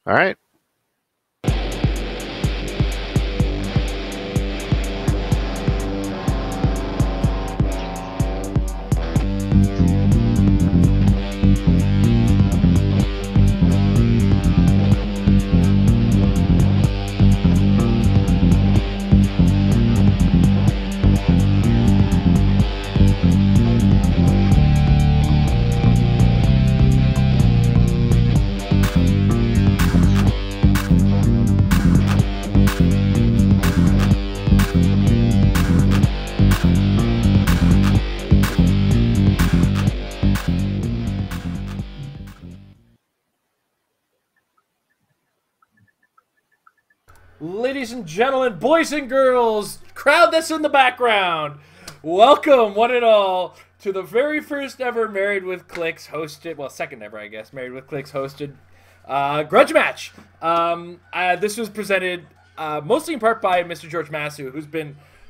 All right. Ladies and gentlemen, boys and girls, crowd that's in the background, welcome one and all to the very first ever Married with Clix hosted, well, second ever, I guess, Married with Clix hosted Grudge match. This was presented mostly in part by Mr. George Massu,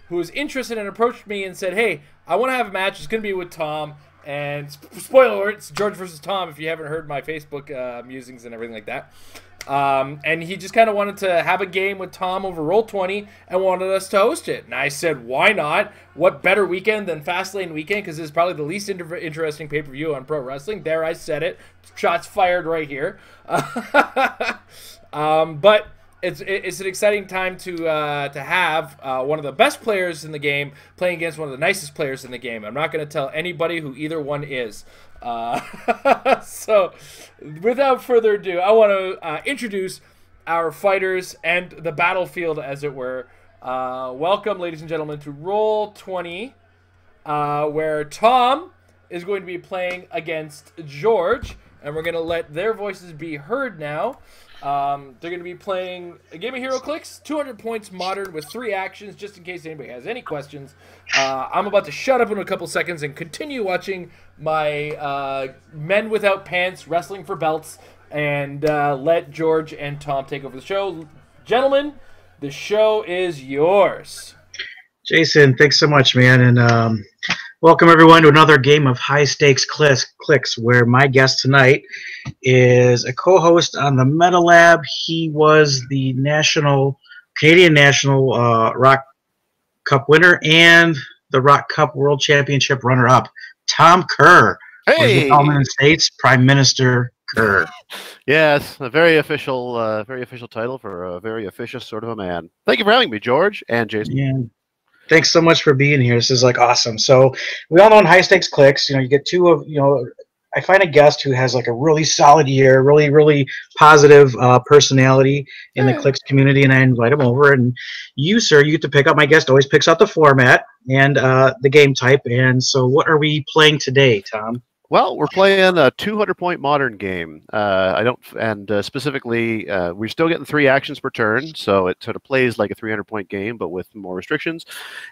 who was interested and approached me and said, "Hey, I want to have a match. It's going to be with Tom." And spoiler alert, it's George versus Tom. If you haven't heard my Facebook musings and everything like that. And he just kind of wanted to have a game with Tom over Roll20 and wanted us to host it. And I said, why not? What better weekend than Fastlane weekend? Because it's probably the least interesting pay-per-view on pro wrestling. There, I said it. Shots fired right here. But it's an exciting time to have one of the best players in the game playing against one of the nicest players in the game. I'm not going to tell anybody who either one is. So, without further ado, I want to introduce our fighters and the battlefield, as it were. Welcome, ladies and gentlemen, to Roll20, where Tom is going to be playing against George, and we're going to let their voices be heard now. They're going to be playing a game of Hero Clix, 200 points modern with 3 actions, just in case anybody has any questions. I'm about to shut up in a couple seconds and continue watching my Men Without Pants wrestling for belts and let George and Tom take over the show. Gentlemen, the show is yours. Jason, thanks so much, man. And welcome everyone to another game of High Stakes Clix, where my guest tonight is a co-host on the Meta Lab. He was the Canadian National Rock Cup winner and the Rock Cup World Championship runner-up, Tom Kerr. Hey, the States Prime Minister Kerr. Yes, a very official title for a very officious sort of a man. Thank you for having me, George and Jason. Yeah. Thanks so much for being here. This is like awesome. So we all know in High Stakes Clix, you get I find a guest who has like a really solid year, really, really positive personality in the Clix community, and I invite him over. And you, sir, you get to pick up. My guest always picks out the format and the game type. And so what are we playing today, Tom? Well, we're playing a 200-point modern game. Specifically, we're still getting 3 actions per turn, so it sort of plays like a 300-point game, but with more restrictions.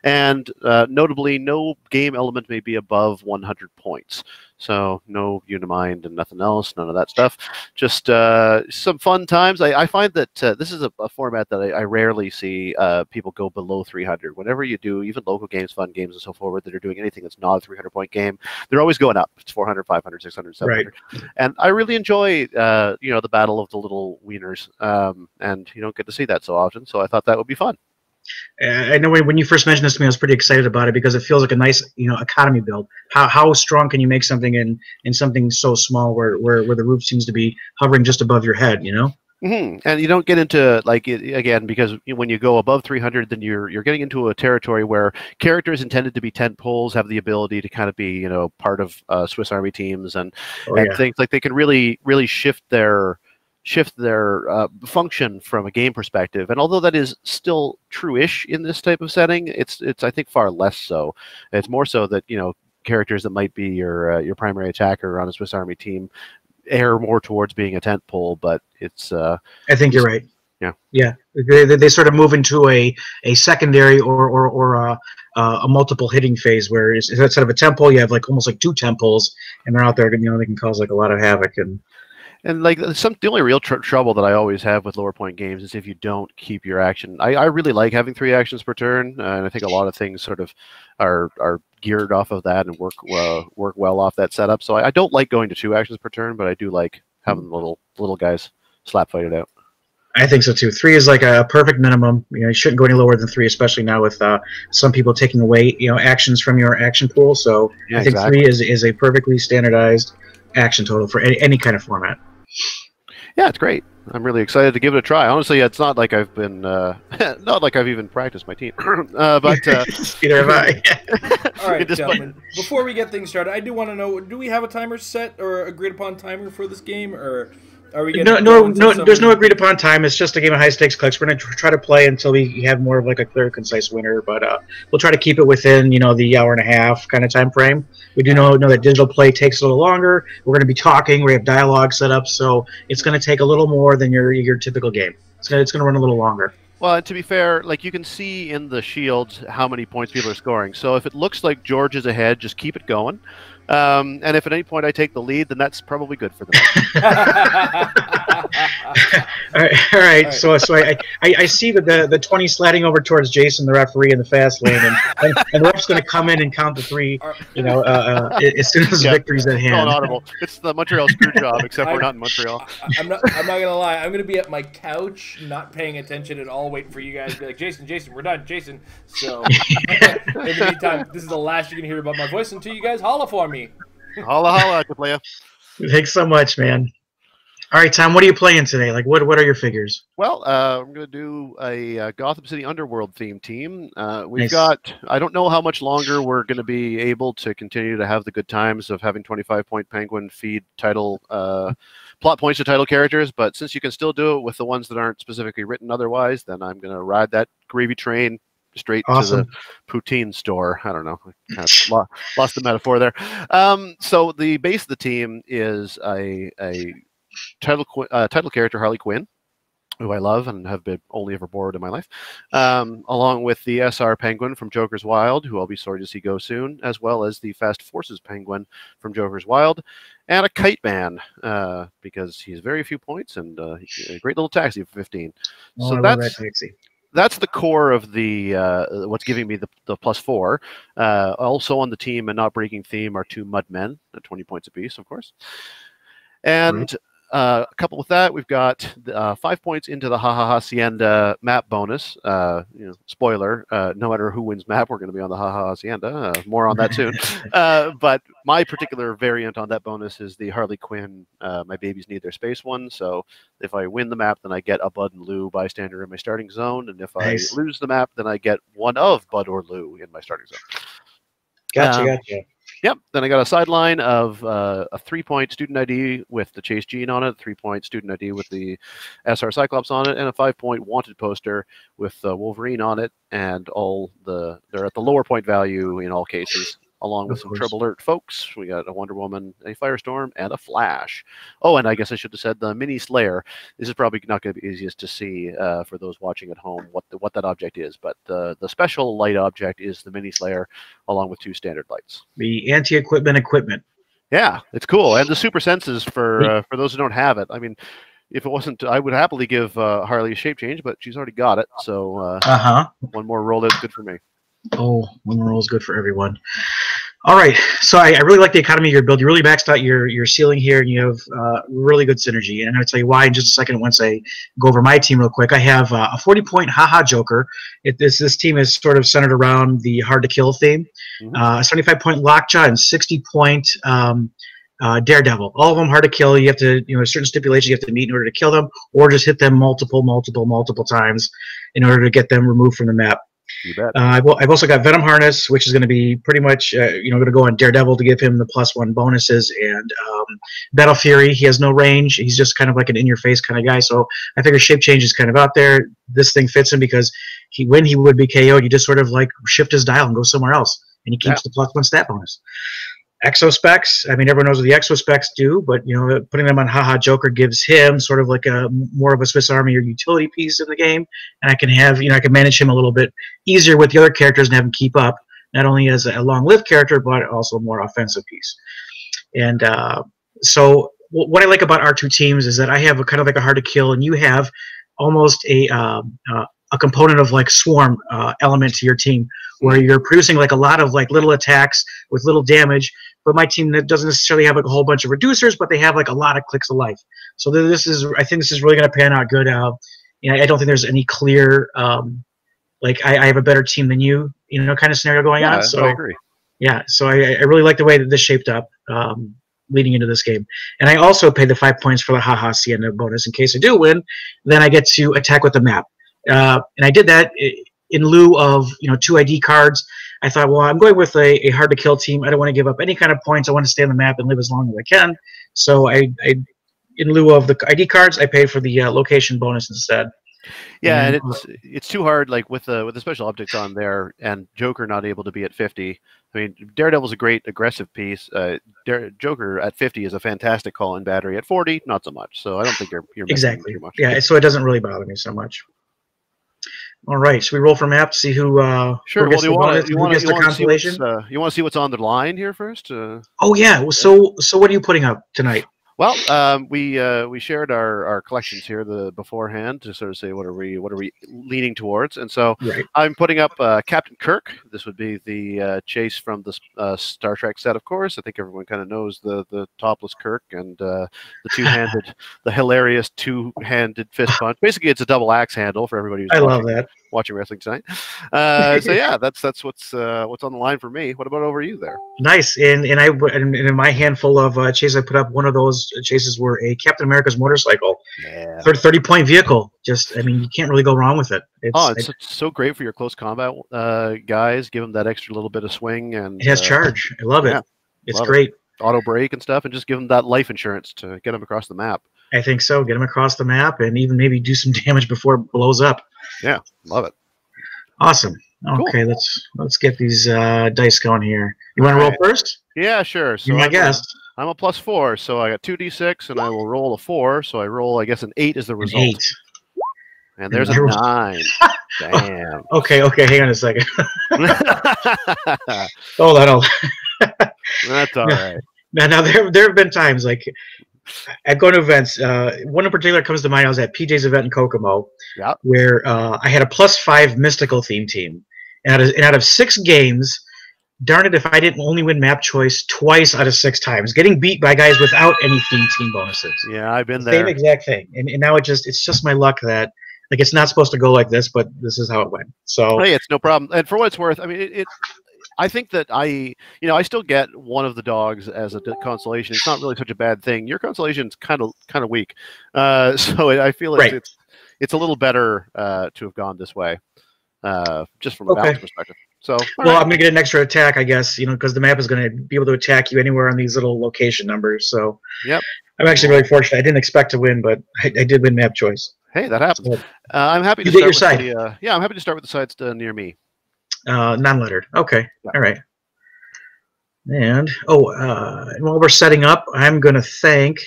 And notably, no game element may be above 100 points. So no Unimind and nothing else, none of that stuff. Just some fun times. I find that this is a format that I rarely see people go below 300. Whenever you do, even local games, fun games, and so forth, that are doing anything that's not a 300-point game, they're always going up. It's 400, 500, 600, 700. Right. And I really enjoy, the battle of the little wieners. And you don't get to see that so often, so I thought that would be fun. I know when you first mentioned this to me, I was pretty excited about it because it feels like a nice, economy build. How strong can you make something in something so small where the roof seems to be hovering just above your head, Mm-hmm. And you don't get into again, because when you go above 300, then you're getting into a territory where characters intended to be tent poles have the ability to kind of be part of Swiss Army teams and things like they can really shift their function from a game perspective. And although that is still true-ish in this type of setting, it's I think far less so. It's more so that characters that might be your primary attacker on a Swiss Army team err more towards being a tent pole, but it's I think you're right. Yeah. They sort of move into a secondary or a multiple hitting phase where instead of a tent pole, you have almost like 2 tent poles, and they're out there. They can cause a lot of havoc. And the only real trouble that I always have with lower point games is if you don't keep your action. I really like having 3 actions per turn, and I think a lot of things sort of are geared off of that and work well off that setup. So I don't like going to 2 actions per turn, but I do like having the little guys slap fight it out. I think so too. 3 is like a perfect minimum. You shouldn't go any lower than 3, especially now with some people taking away actions from your action pool. So Yeah, I think exactly. 3 is a perfectly standardized action total for any kind of format. Yeah, it's great. I'm really excited to give it a try. Honestly, it's not like I've been, not like I've even practiced my team, but Neither have I. All right, gentlemen. Before we get things started, I do want to know: do we have a timer set or agreed upon timer for this game, or are we going no? There's no agreed upon time. It's just a game of high stakes clicks. We're going to try to play until we have more of like a clear, concise winner. But we'll try to keep it within the hour and a half kind of time frame. We do know that digital play takes a little longer. We're going to be talking. We have dialogue set up, so it's going to take a little more than your typical game. It's going to run a little longer. Well, and to be fair, like you can see in the shields how many points people are scoring. So if it looks like George is ahead, just keep it going. And if at any point I take the lead, then that's probably good for them. All right. So I see the 20 sliding over towards Jason, the referee, in the fast lane, and the ref's going to come in and count the 3. As soon as victory's at hand. Audible. It's the Montreal screw job, except we're not in Montreal. I'm not gonna lie. I'm gonna be at my couch, not paying attention at all, waiting for you guys to be like, Jason, we're done, Jason. So in the meantime, this is the last you can hear about my voice until you guys holla for me. Holla, playa. Thanks so much, man. All right, Tom, what are you playing today? Like, what are your figures? Well, I'm going to do a Gotham City Underworld themed team. We've Nice. got, I don't know how much longer we're going to be able to continue to have the good times of having 25-point Penguin feed title plot points to title characters, but since you can still do it with the ones that aren't specifically written otherwise, then I'm going to ride that gravy train straight to the poutine store. I don't know. I kind of lost the metaphor there. So the base of the team is a title character, Harley Quinn, who I love and have been only ever borrowed in my life, along with the SR Penguin from Joker's Wild, who I'll be sorry to see go soon, as well as the Fast Forces Penguin from Joker's Wild, and a Kite Man, because he's very few points and a great little taxi for 15. So that's the core of the what's giving me the +4. Also on the team and not breaking theme are 2 Mudmen at 20 points apiece, of course. And coupled with that, we've got 5 points into the Hacienda map bonus. Spoiler: no matter who wins map, we're going to be on the Hacienda. More on that soon. But my particular variant on that bonus is the Harley Quinn. My babies need their space one. So if I win the map, then I get a Bud and Lou bystander in my starting zone, and if I lose the map, then I get one of Bud or Lou in my starting zone. Gotcha. Yep. Then I got a sideline of a 3-point student ID with the Chase Gene on it, 3-point student ID with the SR Cyclops on it, and a 5-point wanted poster with Wolverine on it. And they're at the lower point value in all cases, along with some Trouble Alert folks. We got a Wonder Woman, a Firestorm, and a Flash. Oh, and I guess I should have said the Mini Slayer. This is probably not going to be easiest to see for those watching at home what that object is, but the special light object is the Mini Slayer, along with 2 standard lights. The anti-equipment. Yeah, it's cool, and the super senses for those who don't have it. I mean, if it wasn't, I would happily give Harley a shape change, but she's already got it. So one more roll is good for me. Oh, one roll is good for everyone. All right, so I really like the economy of your build. You really maxed out your ceiling here, and you have really good synergy. And I'm going to tell you why in just a second once I go over my team real quick. I have a 40-point Haha Joker. This team is sort of centered around the hard-to-kill theme. A 75-point Lockjaw and 60-point Daredevil. All of them hard to kill. You have to, certain stipulations you have to meet in order to kill them, or just hit them multiple times in order to get them removed from the map. You bet. I've also got Venom Harness, which is going to be pretty much, going to go on Daredevil to give him the +1 bonuses, and Battle Fury. He has no range. He's just kind of like an in-your-face kind of guy. So I figure Shape Change is kind of out there. This thing fits him because when he would be KO'd, you just sort of like shift his dial and go somewhere else, and he keeps the +1 stat bonus. Exospecs, I mean, everyone knows what the Exospecs do, but putting them on Haha Joker gives him sort of like a more of a Swiss Army or utility piece in the game, and I can have I can manage him a little bit easier with the other characters and have him keep up, not only as a long-lived character but also a more offensive piece. And so what I like about our 2 teams is that I have a kind of like a hard to kill, and you have almost a component of like swarm element to your team, where you're producing like a lot of like little attacks with little damage. But my team that doesn't necessarily have like a whole bunch of reducers, but they have like a lot of clicks of life. So this is, I think this is really going to pan out good. I don't think there's any clear, like I have a better team than you, kind of scenario going on. So I agree. Yeah, so I really like the way that this shaped up leading into this game. And I also paid the 5 points for the haha Sienna bonus in case I do win. Then I get to attack with the map. And I did that in lieu of 2 ID cards. I thought, well, I'm going with a hard to kill team. I don't want to give up any kind of points. I want to stay on the map and live as long as I can. So I in lieu of the ID cards, I paid for the location bonus instead. Yeah, and it's too hard, like with the special objects on there, and Joker not able to be at 50. I mean, Daredevil's a great aggressive piece. Joker at 50 is a fantastic call-in battery. At 40, not so much. So I don't think you're exactly too much. Yeah, so it doesn't really bother me so much. All right, should we roll for map to see who? Sure. Who gets You want consolation? You want to see what's on the line here first? Oh yeah. So what are you putting up tonight? Well, we shared our collections here beforehand to sort of say what are we leaning towards, and so right. I'm putting up Captain Kirk. This would be the chase from the Star Trek set, of course. I think everyone kind of knows the topless Kirk and the two-handed, the hilarious two-handed fist punch. Basically, it's a double axe handle for everybody who's watching wrestling tonight. So yeah, that's what's on the line for me. What about over you there? Nice. And in my handful of chases I put up, one of those chases were a Captain America's motorcycle. Yeah. 30-point vehicle. You can't really go wrong with it. It's so great for your close combat guys. Give them that extra little bit of swing, and it has charge. I love it. It's great. Auto brake and stuff, and just give them that life insurance to get them across the map. I think so. Get them across the map, and even maybe do some damage before it blows up. Yeah, love it. Awesome. Okay, cool. Let's get these dice going here. You want to roll first? Yeah, sure. So I guess I'm a +4, so I got 2d6, and I will roll a 4. So I roll, I guess, an 8 is the result. 8. And there's a 9. Damn. Okay. Hang on a second. Hold on. That's all right. Now there have been times like I've gone to events. One in particular comes to mind. I was at PJ's event in Kokomo, where I had a +5 mystical theme team, and out of 6 games, darn it if I didn't only win map choice twice out of 6 times, getting beat by guys without any theme team bonuses. Yeah, I've been there. Same exact thing, and now it's just my luck that it's not supposed to go like this, but this is how it went. So hey, it's no problem. And for what it's worth, I mean I think that I still get one of the dogs as a consolation. It's not really such a bad thing. Your consolation is kind of weak, so I feel it's a little better to have gone this way, just from a balance perspective. So I'm going to get an extra attack, I guess, because the map is going to be able to attack you anywhere on these little location numbers. So yep, I'm actually really fortunate. I didn't expect to win, but I did win map choice. Hey, that happens. So, I'm happy to start with side. I'm happy to start with the sides near me. Non-lettered. Okay. Yeah. All right. And while we're setting up, I'm going to thank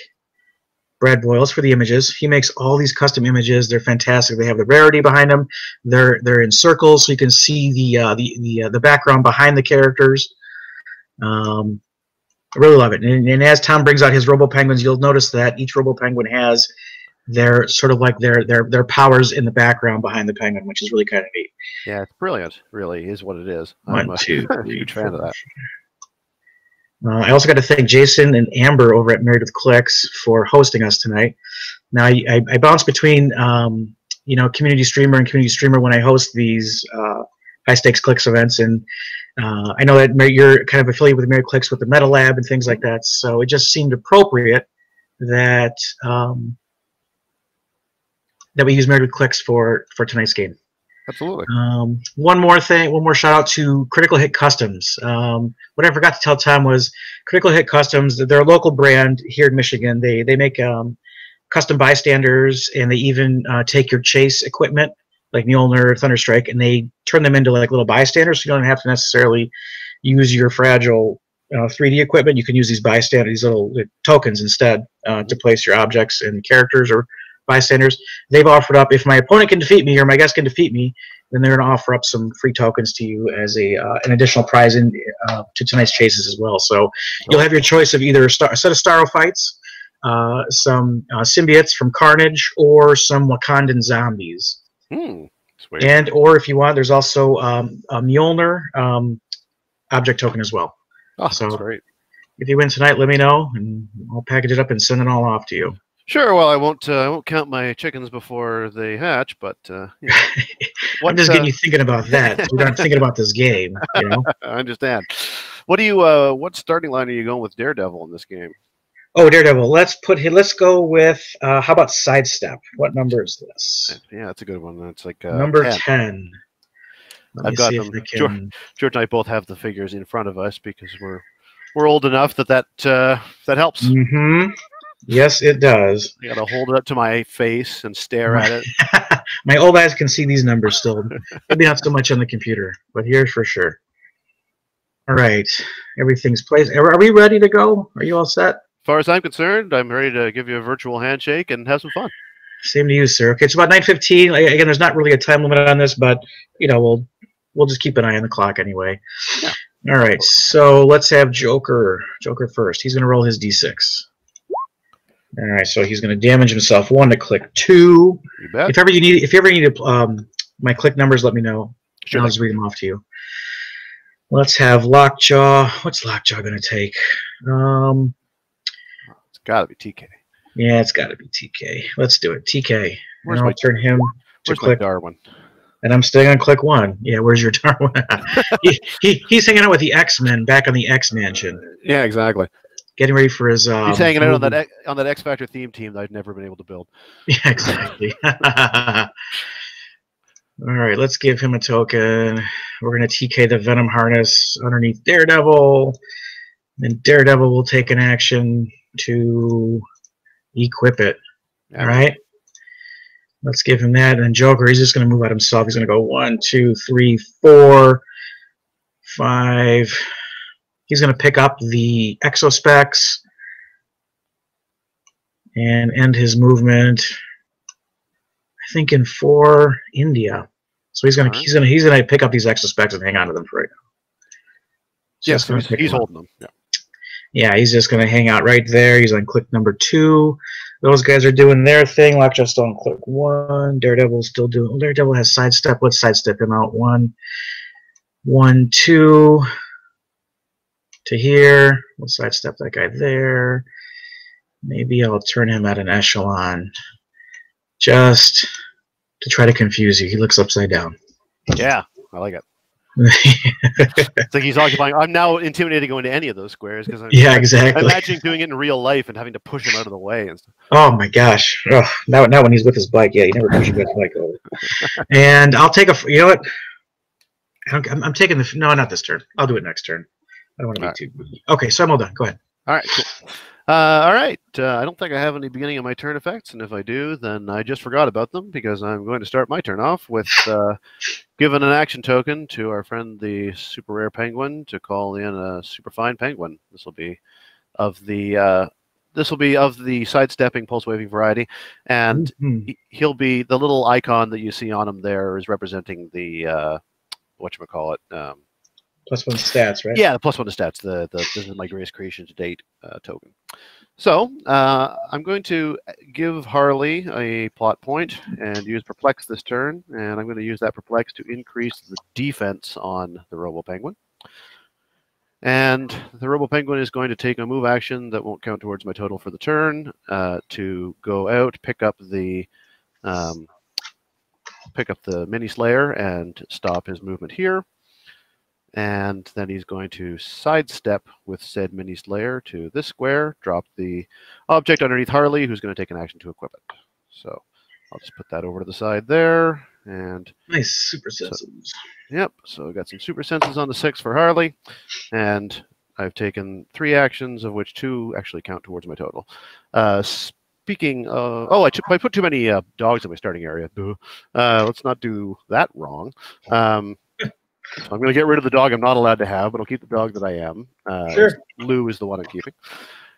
Brad Boyles for the images. He makes all these custom images. They're fantastic. They have the rarity behind them. They're in circles, so you can see the background behind the characters. I really love it. And as Tom brings out his Robo Penguins, you'll notice that each Robo Penguin has their sort of like their powers in the background behind the penguin, which is really kind of neat. Yeah, it's brilliant. Really is what it is. I'm a huge fan of that. I also got to thank Jason and Amber over at Married with Clix for hosting us tonight. Now I bounce between community streamer and community streamer when I host these high stakes Clix events, and I know that you're kind of affiliated with Married Clix with the Meta Lab and things like that. So it just seemed appropriate that we use Married with Clix for tonight's game. Absolutely. One more shout out to Critical Hit Customs. What I forgot to tell Tom was Critical Hit Customs, they're a local brand here in Michigan. They make custom bystanders, and they even take your chase equipment like Mjolnir, Thunderstrike, and they turn them into like little bystanders, so you don't have to necessarily use your fragile 3D equipment. You can use these bystanders, these little tokens instead to place your objects and characters or bystanders. They've offered up, if my opponent can defeat me or my guest can defeat me, then they're going to offer up some free tokens to you as an additional prize to tonight's chases as well. So you'll have your choice of either a set of Starro fights, some symbiotes from Carnage, or some Wakandan zombies. Sweet. And or if you want, there's also a Mjolnir object token as well. Oh, so that's great. If you win tonight, let me know, and I'll package it up and send it all off to you. Sure. Well, I won't count my chickens before they hatch, but you know, I'm just getting you thinking about that. So you're not thinking about this game, you know? I understand. What starting line are you going with Daredevil in this game? Oh, Daredevil. Let's go with how about Sidestep? What number is this? Yeah, that's a good one. That's like Number 10. 10. Let I've me got see if them. I can. George and I both have the figures in front of us because we're old enough that helps. Mm-hmm. Yes, it does. I gotta hold it up to my face and stare at it. My old eyes can see these numbers still. Maybe not so much on the computer, but here for sure. All right. Everything's placed. Are we ready to go? Are you all set? As far as I'm concerned, I'm ready to give you a virtual handshake and have some fun. Same to you, sir. Okay, it's about 9:15. Again, there's not really a time limit on this, but you know, we'll just keep an eye on the clock anyway. Yeah. All right, so let's have Joker. Joker first. He's going to roll his d6. All right, so he's going to damage himself 1 to click 2. You bet. If you ever need my click numbers, let me know. Sure. I'll just read them off to you. Let's have Lockjaw. What's Lockjaw going to take? It's got to be TK. Yeah, it's got to be TK. Let's do it. TK. Where's and I'll turn him to Where's click. my Darwin? And I'm staying on click 1. Yeah, where's your Darwin? He's hanging out with the X-Men back on the X-Mansion. Yeah, exactly. Getting ready for his. He's hanging out on that X Factor theme team that I've never been able to build. Yeah, exactly. All right, let's give him a token. We're going to TK the Venom Harness underneath Daredevil. Then Daredevil will take an action to equip it. Yeah. All right. Let's give him that. And Joker, he's just going to move out himself. He's going to go 1, 2, 3, 4, 5. He's going to pick up the Exospecs and end his movement, I think, in 4 India. So he's going to pick up these Exospecs and hang on to them for right now. Yes, he's holding them. Yeah. Yeah, he's just going to hang out right there. He's on click number 2. Those guys are doing their thing. Lockjaw still on click 1. Daredevil's still doing. Well, Daredevil has sidestep. Let's sidestep him out. 1, 1, 2 to here. We'll sidestep that guy there. Maybe I'll turn him at an echelon just to try to confuse you. He looks upside down. Yeah, I like it. It's like he's occupying. I'm now intimidated going to any of those squares because yeah, exactly. I'm imagining doing it in real life and having to push him out of the way and stuff. Oh my gosh! Oh, now when he's with his bike, yeah, he never pushes his bike over. And I'll take a. You know what? I'm taking the. No, not this turn. I'll do it next turn. I don't want to be too. Okay, so I'm all done. Go ahead. All right, cool. All right. I don't think I have any beginning of my turn effects, and if I do, then I just forgot about them because I'm going to start my turn off with giving an action token to our friend the super rare penguin to call in a super fine penguin. This will be of the sidestepping pulse waving variety, and he'll be the little icon that you see on him there is representing the whatchamacallit. +1 stats, right? Yeah, the +1 to stats. This is my greatest creation to date token. So I'm going to give Harley a plot point and use Perplex this turn, and I'm going to use that Perplex to increase the defense on the Robo Penguin. And the Robo Penguin is going to take a move action that won't count towards my total for the turn to go out, pick up the Mini Slayer and stop his movement here. And then he's going to sidestep with said Mini Slayer to this square, drop the object underneath Harley, who's going to take an action to equip it. So I'll just put that over to the side there. And nice super senses. So, yep, so I've got some super senses on the 6 for Harley. And I've taken 3 actions, of which 2 actually count towards my total. Speaking of... Oh, I put too many dogs in my starting area. Let's not do that wrong. So I'm going to get rid of the dog I'm not allowed to have, but I'll keep the dog that I am. Sure. Lou is the one I'm keeping.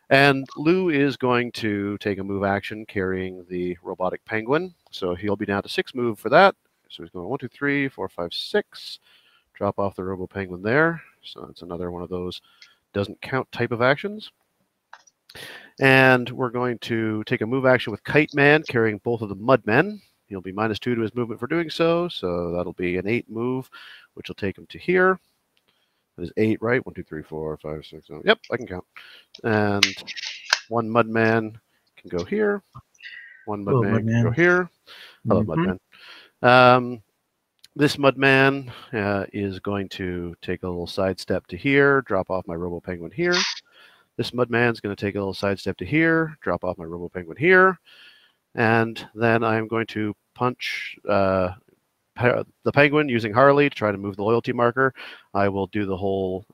And Lou is going to take a move action carrying the robotic penguin. So he'll be down to 6 move for that. So he's going 1, 2, 3, 4, 5, 6. Drop off the robo penguin there. So it's another one of those doesn't count type of actions. And we're going to take a move action with Kite Man carrying both of the Mudmen. He'll be -2 to his movement for doing so. So that'll be an 8 move, which will take him to here. That is 8, right? 1, 2, 3, 4, 5, 6, 7. Yep, I can count. And 1 Mudman can go here. One Hello, Mudman can go here. Hello, Mhm. Mudman. This Mudman is going to take a little sidestep to here, drop off my Robo Penguin here. This Mudman's going to take a little sidestep to here, drop off my Robo Penguin here, and then I'm going to punch the Penguin using Harley to try to move the loyalty marker. I will do the whole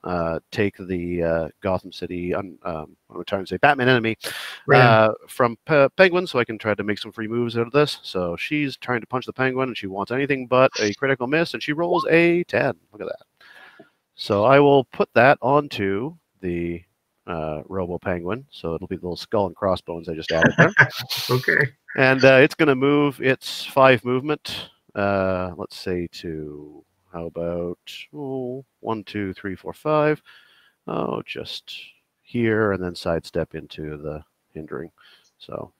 take the Gotham City, I'm trying to say Batman enemy, from Penguin, so I can try to make some free moves out of this. So she's trying to punch the Penguin, and she wants anything but a critical miss, and she rolls a 10. Look at that. So I will put that onto the Robo Penguin, so it'll be the little skull and crossbones I just added there. Okay. And it's going to move its 5 movement. Let's say to, how about 1, 2, 3, 4, 5. Oh, just here, and then sidestep into the hindering. So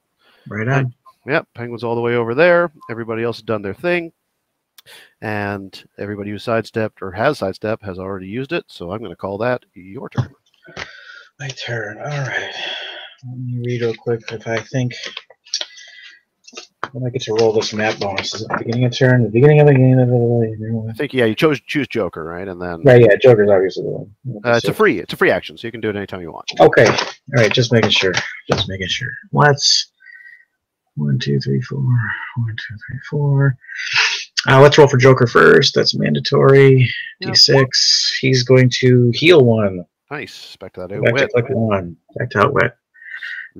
right on. Yep, Penguin's all the way over there. Everybody else has done their thing, and everybody who sidestepped or has sidestepped has already used it. So I'm going to call that your turn. My turn. All right. Let me read real quick if I think. When I get to roll this map bonus, is it the beginning of turn, the beginning of the game? I think you choose Joker, right? And then right, yeah, Joker's obviously the one. it's a free action, so you can do it anytime you want. Okay, all right, just making sure. Let's 1, 2, 3, 4. 1, 2, 3, 4. Let's roll for Joker first. That's mandatory. Yep. D6. He's going to heal 1. Nice. Back to that Back to click 1. Back to outwit.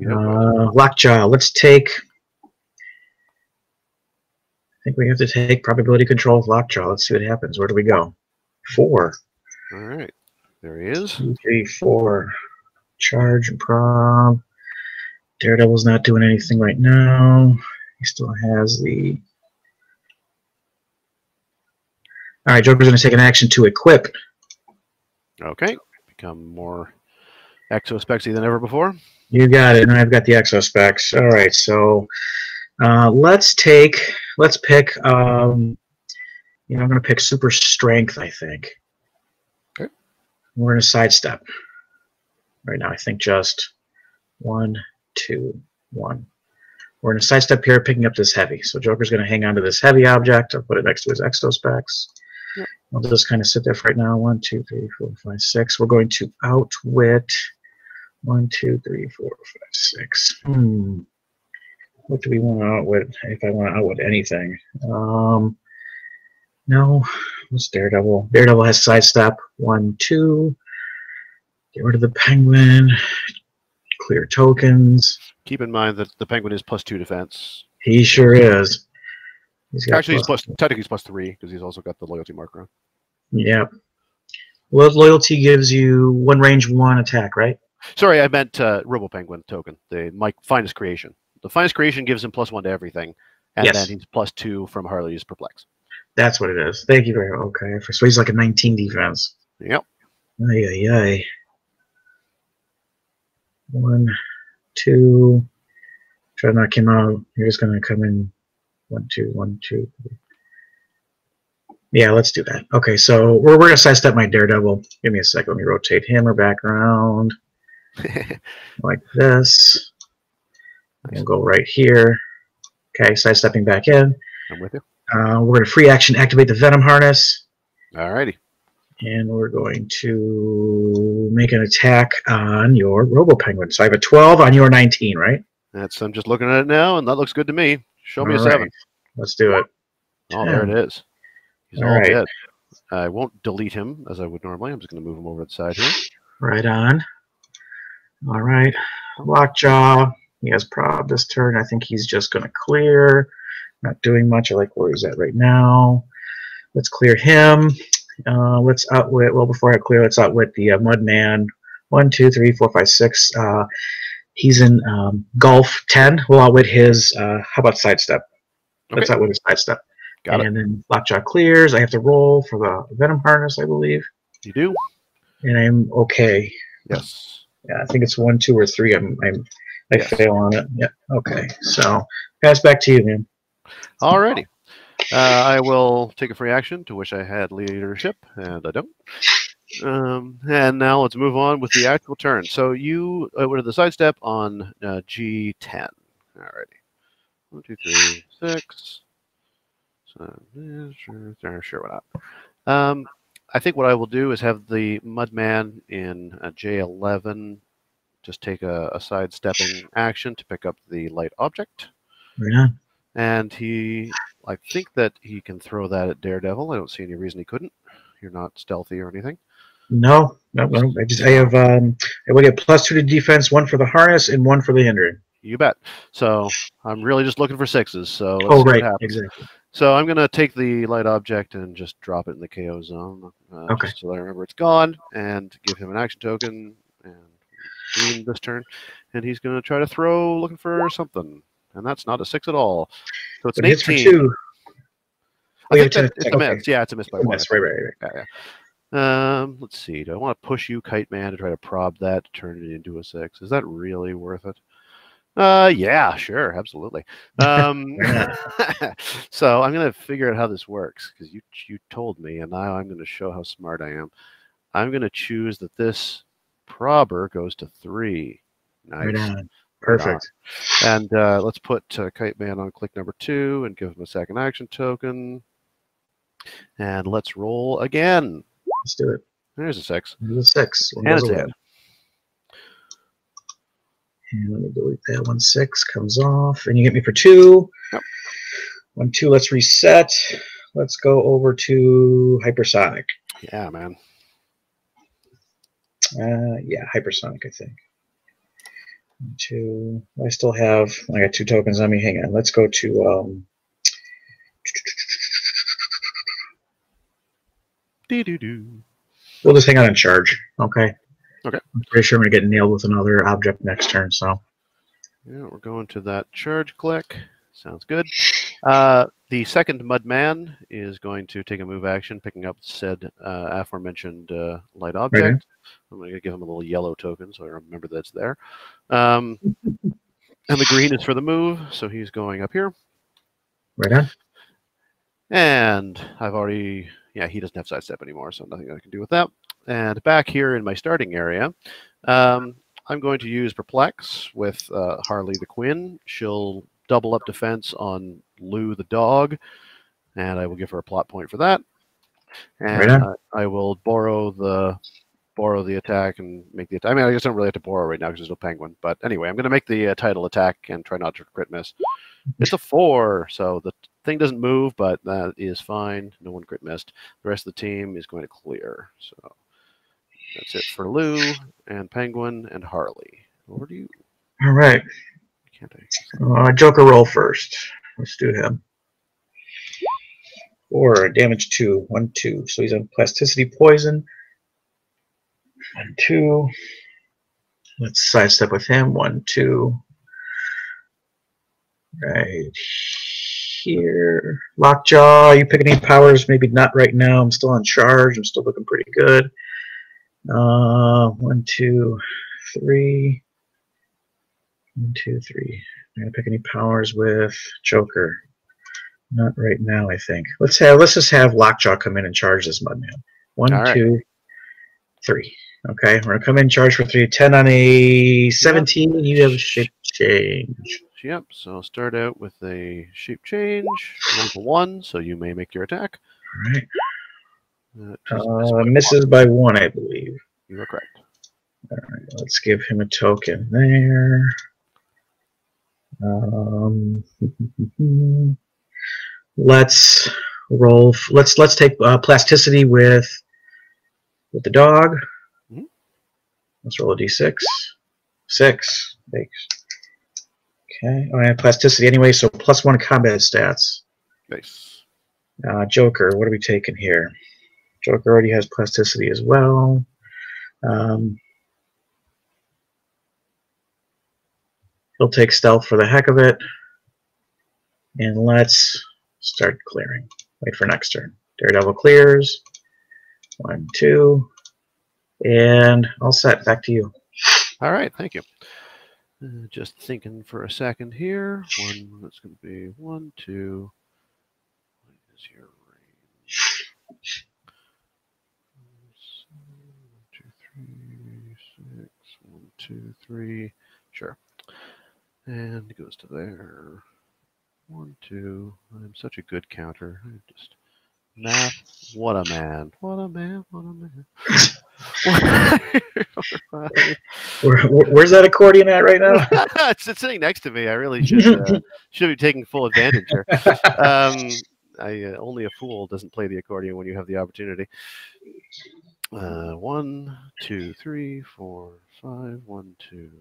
Outwit. Lockjaw. Let's take. I think we have to take probability control of Lockjaw. Let's see what happens. Where do we go? 4. All right. There he is. 2, 3, 4. Charge and prob. Daredevil's not doing anything right now. He still has the. All right, Joker's going to take an action to equip. Okay. Become more exospexy than ever before. You got it, and I've got the exospecs. All right, so let's pick. I'm going to pick super strength. I think. Okay. We're going to sidestep. Right now, I think just 1, 2, 1. We're going to sidestep here, picking up this heavy. So Joker's going to hang on to this heavy object. I'll put it next to his exospecs. Yep. I'll just kind of sit there for right now. 1, 2, 3, 4, 5, 6. We're going to outwit 1, 2, 3, 4, 5, 6. What do we want to outwit? If I want to outwit anything, no. What's Daredevil? Daredevil has sidestep. 1, 2. Get rid of the Penguin. Clear tokens. Keep in mind that the Penguin is +2 defense. He sure is. Actually, technically he's +3 because he's also got the loyalty marker on. Yep. Well, loyalty gives you 1 range 1 attack, right? Sorry, I meant Robo Penguin token, the finest creation. The finest creation gives him +1 to everything, and then he's +2 from Harley's perplex. That's what it is. Thank you very much. Okay, so he's like a 19 defense. Yep. Ay, ay, ay. 1, 2. Try to knock him out. You're just gonna come in. 1, 2, 1, 2, 3. Yeah, let's do that. Okay, so we're gonna sidestep my Daredevil. Give me a sec. Let me rotate him or back around like this. We'll go right here. Okay, sidestepping back in. I'm with you. We're gonna free action activate the Venom Harness. Alrighty. And we're going to make an attack on your Robo Penguin. So I have a 12 on your 19, right? I'm just looking at it now, and that looks good to me. Show me a 7. Let's do it. Oh, there it is. He's all right. dead. I won't delete him as I would normally. I'm just going to move him over to the side here. Right on. All right. Lockjaw. He has prob this turn. I think he's just going to clear. Not doing much. I like where he's at right now. Let's clear him. Let's outwit. Well, before I clear, let's outwit the Mudman. 1, 2, 3, 4, 5, 6. He's in Golf 10. We'll outwit his. How about sidestep? Okay. Let's outwit his sidestep. Got it. And then Lockjaw clears. I have to roll for the Venom Harness, I believe. You do. And I'm okay. Yes. Yeah, I think it's 1, 2, or 3. I fail on it. Yeah. Okay. So pass back to you, man. Alrighty. I will take a free action to wish I had leadership, and I don't. And now let's move on with the actual turn. So you would have the sidestep on G10. Alrighty. 1, 2, 3, 6. So, sure, why not? I think what I will do is have the Mudman in J11 just take a sidestepping action to pick up the light object. Right on. And I think that he can throw that at Daredevil. I don't see any reason he couldn't. You're not stealthy or anything. No. I will get +2 to defense, 1 for the harness, and 1 for the hindering. You bet. So I'm really just looking for 6s. So let's Oh, see right. what happens. Exactly. So I'm going to take the light object and just drop it in the KO zone, Okay. just so I remember it's gone, and give him an action token and green this turn. And he's going to try to throw, looking for something. And that's not a 6 at all. So it's But an hits for 18. 2. I think that it's a miss. Yeah, it's a miss by 1. Miss. Right. Yeah. Let's see. Do I want to push you, Kite Man, to try to prob that to turn it into a 6? Is that really worth it? Yeah, sure, absolutely. So I'm going to figure out how this works because you told me, and now I'm going to show how smart I am. I'm going to choose that this probber goes to 3. Nice. Right on. Perfect. Right on. And let's put Kite Man on click number 2 and give him a second action token. And let's roll again. Let's do it. There's a 6. There's a 6. And it's a hit. And let me delete that. 1, 6 comes off. And you get me for 2. Yep. 1, 2, let's reset. Let's go over to hypersonic. Yeah, man. Yeah, hypersonic, I think. 1, 2. I still have, I got 2 tokens on me. Hang on. Let's go to we'll just hang on and charge. Okay. Okay. I'm pretty sure I'm gonna get nailed with another object next turn, so. Yeah, we're going to that charge click. Sounds good. The second Mudman is going to take a move action, picking up said aforementioned light object. Right. I'm going to give him a little yellow token so I remember that's there. And the green is for the move, so he's going up here. Right on. And I've already, yeah, he doesn't have sidestep anymore, so nothing I can do with that. And back here in my starting area, I'm going to use Perplex with Harley the Quinn. She'll double up defense on Lou the dog, and I will give her a plot point for that. And Right I will borrow the attack and make the attack. I mean, I just don't really have to borrow right now because there's no penguin. But anyway, I'm going to make the title attack and try not to crit miss. It's a 4, so the thing doesn't move, but that is fine. No one crit missed. The rest of the team is going to clear. So that's it for Lou and Penguin and Harley. Over to you. All right. Can't I? Joker roll first. Let's do him. 4, damage 2, 1, 2. So he's on plasticity poison. 1, 2. Let's sidestep with him. 1, 2. Right here. Lockjaw. You pick any powers? Maybe not right now. I'm still on charge. I'm still looking pretty good. 1, 2, 3. 1, 2, 3. I'm gonna pick any powers with Joker. Not right now, I think. Let's just have Lockjaw come in and charge this Mudman. 1, All right. 2, 3. Okay, we're gonna come in, charge for 3. 10 on a 17. You have a shape change. Yep. So I'll start out with a shape change. 1 for 1, so you may make your attack. All right. Misses by 1, I believe. You are correct. All right, let's give him a token there. Let's roll. Let's take plasticity with the dog. Mm-hmm. Let's roll a d6. 6. Thanks. Okay. I have plasticity anyway, so +1 combat stats. Nice. Joker, what are we taking here? Joker already has plasticity as well. He'll take stealth for the heck of it. And let's start clearing. Wait for next turn. Daredevil clears. 1, 2. And all set. Back to you. All right. Thank you. Just thinking for a second here. That's going to be 1, 2. What is your range? 1, 2, 3, 6. 1, 2, 3. Sure. And it goes to there. 1, 2. I'm such a good counter. I just math. What a man. What a man. What a man. Where's that accordion at right now? It's sitting next to me. I really should be taking full advantage here. Only a fool doesn't play the accordion when you have the opportunity. 1, 2, 3, 4, 5. 1, 2,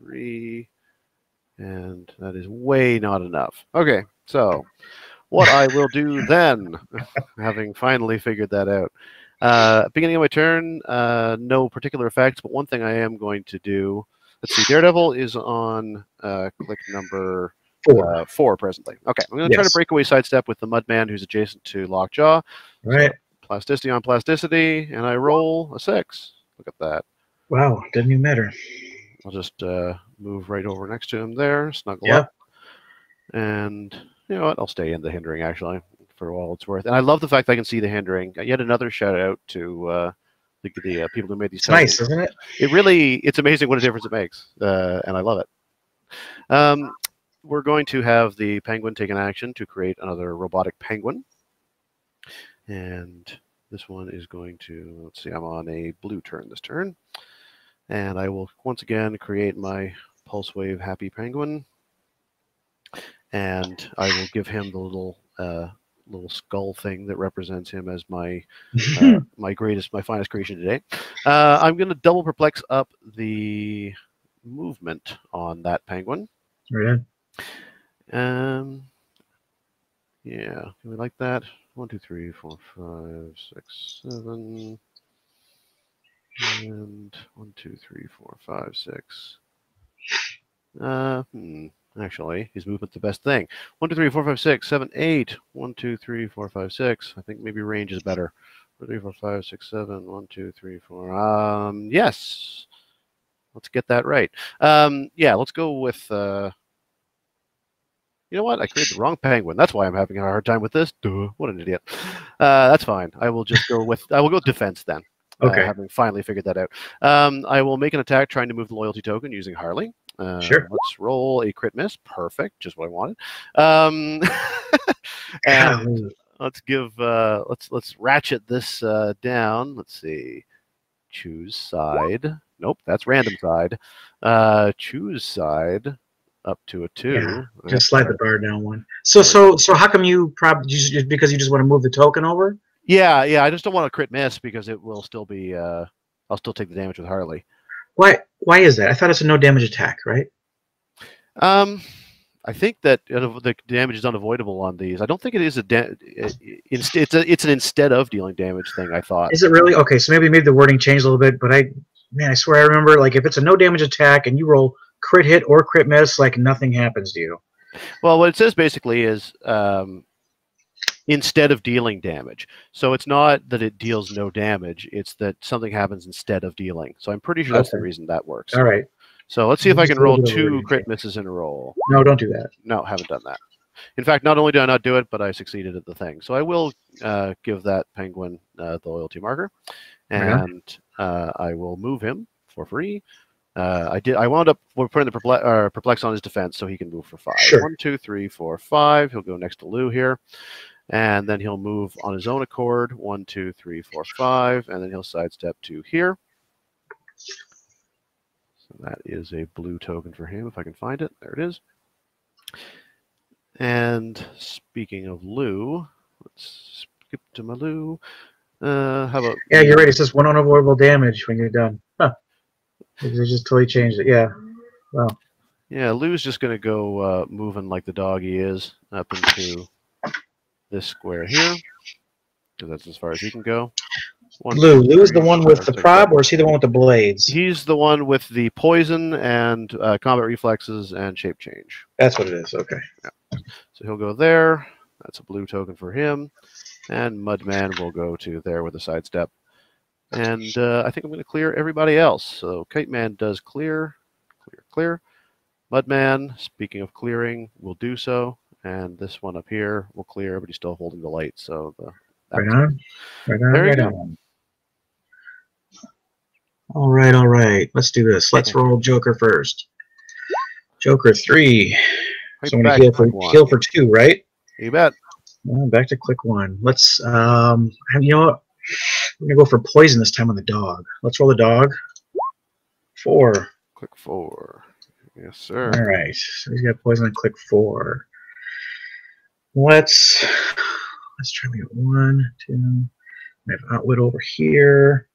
3. And that is way not enough. Okay, so what I will do then, having finally figured that out. Beginning of my turn, no particular effects, but one thing I am going to do. Let's see, Daredevil is on click number 4 presently. Okay, I'm going to try to break away sidestep with the Mudman who's adjacent to Lockjaw. Right. So, plasticity on plasticity, and I roll a 6. Look at that. Wow, doesn't even matter. I'll just move right over next to him there, snuggle up. And you know what? I'll stay in the hindering, actually, for all it's worth. And I love the fact that I can see the hindering. Yet another shout-out to the people who made these tokens. Nice, isn't it? It's amazing what a difference it makes, and I love it. We're going to have the penguin take an action to create another robotic penguin. And this one is going to, let's see, I'm on a blue turn this turn. And I will once again create my Pulse Wave Happy Penguin. And I will give him the little skull thing that represents him as my my finest creation today. I'm going to double perplex up the movement on that penguin. Right. Yeah, can we like that? 1, 2, 3, 4, 5, 6, 7. And 1, 2, 3, 4, 5, 6. Actually, his movement's the best thing. 1, 2, 3, 4, 5, 6, 7, 8. 1, 2, 3, 4, 5, 6. I think maybe range is better. 1, 2, 3, 4, 5, 6, 7. 1, 2, 3, 4. Yes. Let's get that right. Yeah, let's go with. You know what? I created the wrong penguin. That's why I'm having a hard time with this. Duh, what an idiot. That's fine. I will just go with. I will go defense then. Okay. Having finally figured that out. I will make an attack trying to move the loyalty token using Harley. Sure. Let's roll a crit miss. Perfect. Just what I wanted. And let's give. Let's ratchet this down. Let's see. Choose side. Nope, that's random side. Choose side up to a 2. Yeah, just slide the bar down 1. So how come you because you just want to move the token over? Yeah. I just don't want to crit miss because it will still be. I'll still take the damage with Harley. Why is that? I thought it's a no damage attack, right? I think that the damage is unavoidable on these. I don't think it is it's an instead of dealing damage thing. I thought. Is it really? Okay, so maybe the wording changed a little bit, but I swear I remember, like, if it's a no damage attack and you roll crit hit or crit miss, like, nothing happens to you. Well, what it says basically is instead of dealing damage. So it's not that it deals no damage. It's that something happens instead of dealing. So I'm pretty sure that's the reason that works. All right. So let's see if I can roll 2 crit misses in a row. No, don't do that. No, haven't done that. In fact, not only did I not do it, but I succeeded at the thing. So I will give that penguin the loyalty marker. And I will move him for free. I wound up putting the perplex on his defense so he can move for 5. Sure. 1, 2, 3, 4, 5. He'll go next to Lou here. And then he'll move on his own accord. 1, 2, 3, 4, 5. And then he'll sidestep to here. So that is a blue token for him if I can find it. There it is. And speaking of Lou, let's skip to my Lou. How about? Yeah, you're right. It says 1 unavoidable damage when you're done. Huh. They just totally changed it. Yeah. Wow. Yeah, Lou's just going to go moving like the dog he is up into this square here. Because that's as far as he can go. Lou's the one with the prob, or is he the one with the blades? He's the one with the poison and combat reflexes and shape change. That's what it is. Okay. Yeah. So he'll go there. That's a blue token for him. And Mudman will go to there with a sidestep. And I think I'm going to clear everybody else. So Kite Man does clear. Clear. Mudman, speaking of clearing, will do so. And this one up here will clear, but he's still holding the light. So right on. Right on. All right. Let's do this. Let's roll Joker first. Joker 3. Right So I'm going back to to click heal 1. for 2, right? You bet. Well, back to click 1. Let's, you know what? We're going to go for poison this time on the dog. Let's roll the dog. 4. Click 4. Yes, All sir. right. So he's got poison on click 4. Let's try to get 1, 2. I have outwit over here.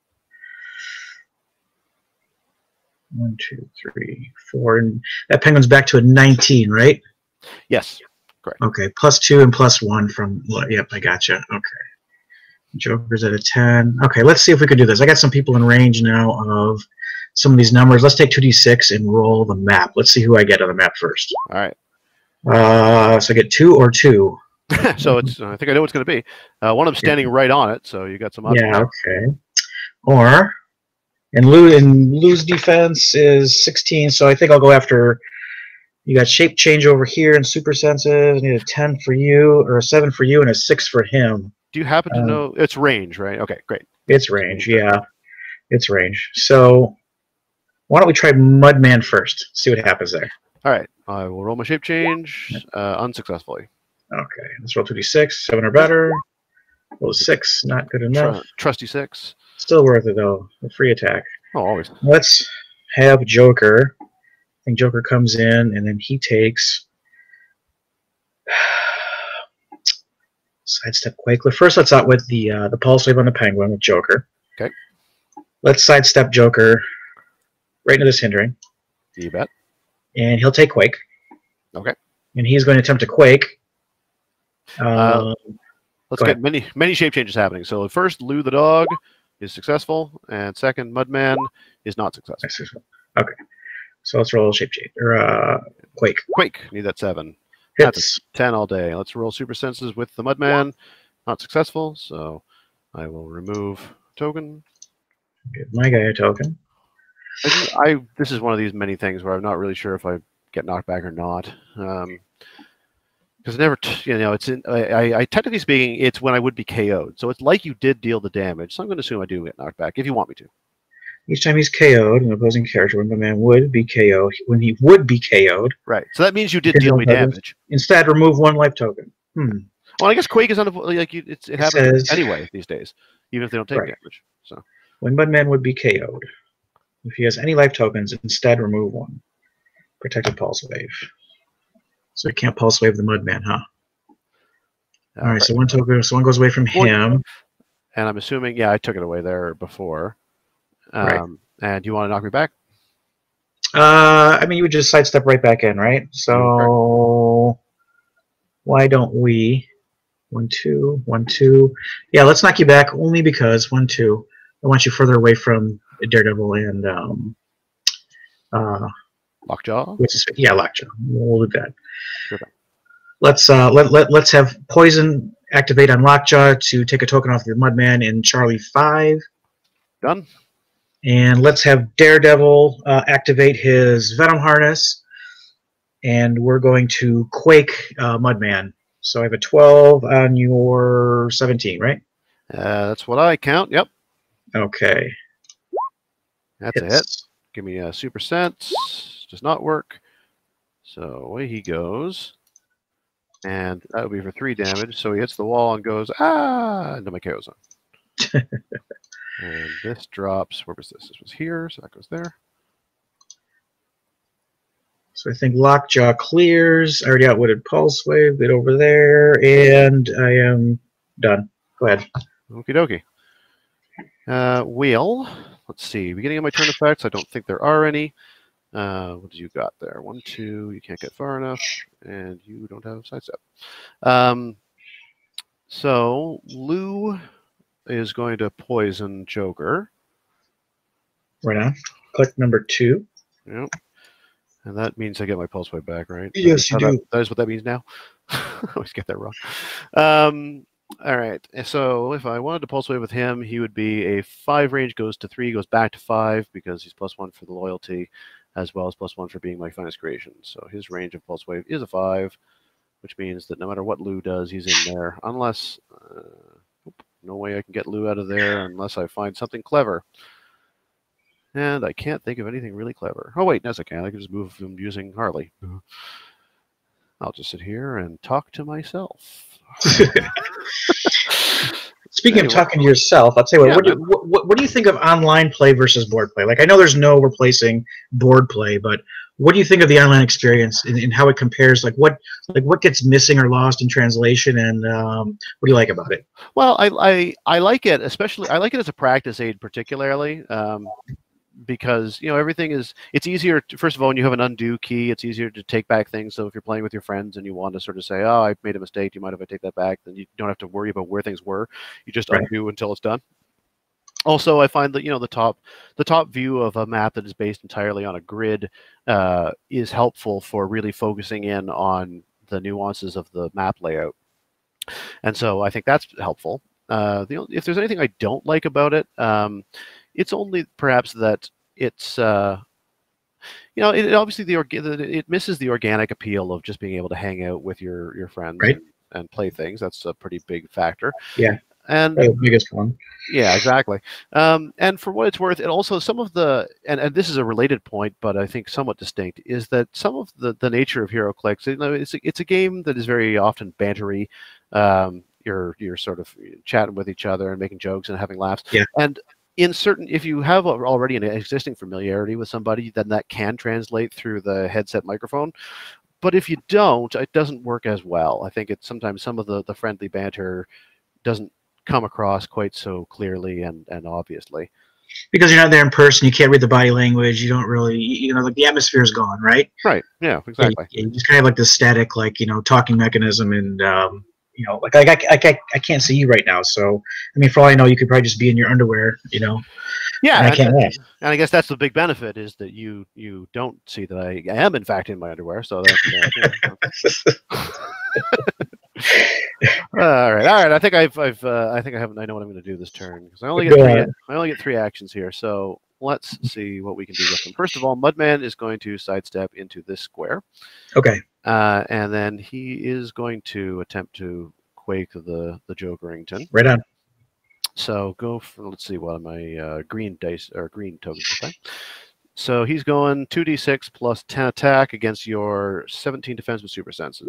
1, 2, 3, 4. And that penguin's back to a 19, right? Yes. Correct. Okay. +2 and +1 from, yep, I gotcha. Okay. Joker's at a 10. Okay, let's see if we can do this. I got some people in range now of some of these numbers. Let's take 2d6 and roll the map. Let's see who I get on the map first. All right. So I get 2 or 2. So it's. I think I know what's going to be. One of them standing right on it, so you got some options. Yeah, okay. Or, and Lou's defense is 16, so I think I'll go after. You got shape change over here and super senses. I need a 10 for you, or a 7 for you, and a 6 for him. Do you happen to know it's range, right? Okay, great. It's range, yeah. It's range. So why don't we try Mudman first? See what happens there. All right. I will roll my shape change unsuccessfully. Okay. Let's roll 2d6. 7 or better. Roll a 6. Not good enough. Trusty 6. Still worth it, though. A free attack. Oh, always. Let's have Joker. I think Joker comes in, and then he takes... Sidestep Quake. First, let's out with the Pulse Wave on the Penguin with Joker. Okay. Let's sidestep Joker right into this hindering. You bet. And he'll take Quake. Okay. And he's going to attempt to Quake. Let's get many shape changes happening. So first, Lou the dog is successful, and second, Mudman is not successful. Okay. So let's roll shape change or Quake. Quake. Need that 7. Hits. That's a 10 all day. Let's roll super senses with the Mudman. Not successful, so I will remove token. Give my guy a token. This is one of these many things where I'm not really sure if I get knocked back or not. Because never, it's in. I technically speaking, it's when I would be KO'd. So it's like you did deal the damage. So I'm going to assume I do get knocked back if you want me to. Each time he's KO'd, an opposing character, when the man would be KO'd, when he would be KO'd. Right. So that means you did deal me damage. Instead, remove 1 life token. Well, I guess Quake is it happens anyway these days, even if they don't take damage. So when Mudman would be KO'd, if he has any life tokens, instead remove 1. Protected Pulse Wave. So he can't Pulse Wave the Mudman, huh? All right. So 1 token. So 1 goes away from him. And I'm assuming, I took it away there before. Right. And you want to knock me back? I mean, you would just sidestep right back in, right? So why don't we 1, 2, 1, 2? Yeah, let's knock you back only because 1, 2. I want you further away from Daredevil and Lockjaw. Yeah, Lockjaw. We'll do that. Sure. Let's have Poison activate on Lockjaw to take a token off the Mudman in Charlie 5. Done. And let's have Daredevil activate his Venom Harness, and we're going to Quake Mudman. So I have a 12 on your 17, right? That's what I count. Yep. Okay. That's a hit. Give me a super sense. Does not work. So away he goes. And that would be for 3 damage. So he hits the wall and goes, into my KO zone. And this drops, where was this? This was here, so that goes there. So I think Lockjaw clears. I already outwitted Pulse Wave, get over there, and I am done. Go ahead. Okie dokie. Wheel. Let's see. Beginning of my turn effects, I don't think there are any. What do you got there? 1, 2, you can't get far enough, and you don't have sidestep. So Lou is going to poison Joker. Right on. Click number 2. Yep. And that means I get my pulse wave back, right? Yes, you do. That is what that means now. I always get that wrong. All right. So if I wanted to pulse wave with him, he would be a 5 range, goes to 3, goes back to 5 because he's +1 for the loyalty, as well as +1 for being my finest creation. So his range of pulse wave is a 5, which means that no matter what Lou does, he's in there, unless no way I can get Lou out of there unless I find something clever. And I can't think of anything really clever. Oh, wait, yes, I can. I can just move them using Harley. I'll just sit here and talk to myself. Speaking Anyway. of talking to yourself, I'll tell you what. Yeah, What do you think of online play versus board play? Like, I know there's no replacing board play, but what do you think of the online experience and how it compares? Like what gets missing or lost in translation, and what do you like about it? Well, I like it, especially I like it as a practice aid, particularly. Because everything it's easier to, first of all, when you have an undo key, it's easier to take back things. So if you're playing with your friends and you want to sort of say, oh, I made a mistake, do you mind if I take that back, then you don't have to worry about where things were. You just undo until it's done. Also, I find that the top view of a map that is based entirely on a grid is helpful for really focusing in on the nuances of the map layout, and so I think that's helpful. If there's anything I don't like about it, it's only perhaps that it's it obviously it misses the organic appeal of just being able to hang out with your friends and play things. That's a pretty big factor. Yeah, and the biggest one. Yeah, exactly. And for what it's worth, it also some of the and this is a related point, but I think somewhat distinct, is that some of the nature of HeroClix, it's a game that is very often bantery. You're sort of chatting with each other and making jokes and having laughs. Yeah. And if you have already an existing familiarity with somebody, then that can translate through the headset microphone. But if you don't, it doesn't work as well. I think sometimes some of the friendly banter doesn't come across quite so clearly and obviously. Because you're not there in person, you can't read the body language. You don't really, like the atmosphere is gone, right? Right. Yeah. Exactly. You just kind of like this static, talking mechanism, and like I can't see you right now, so I mean, for all I know, you could probably just be in your underwear, Yeah, and I can't laugh. And I guess that's the big benefit, is that you don't see that I am in fact in my underwear. So that's all right. I think I know what I'm going to do this turn, because I only get 3 actions here. So let's see what we can do with them. First of all, Mudman is going to sidestep into this square. Okay. And then he is going to attempt to quake the Jokerington. Right on. So go for, let's see, what am I, green dice or green tokens this time. So he's going 2d6 plus 10 attack against your 17 defense with super senses.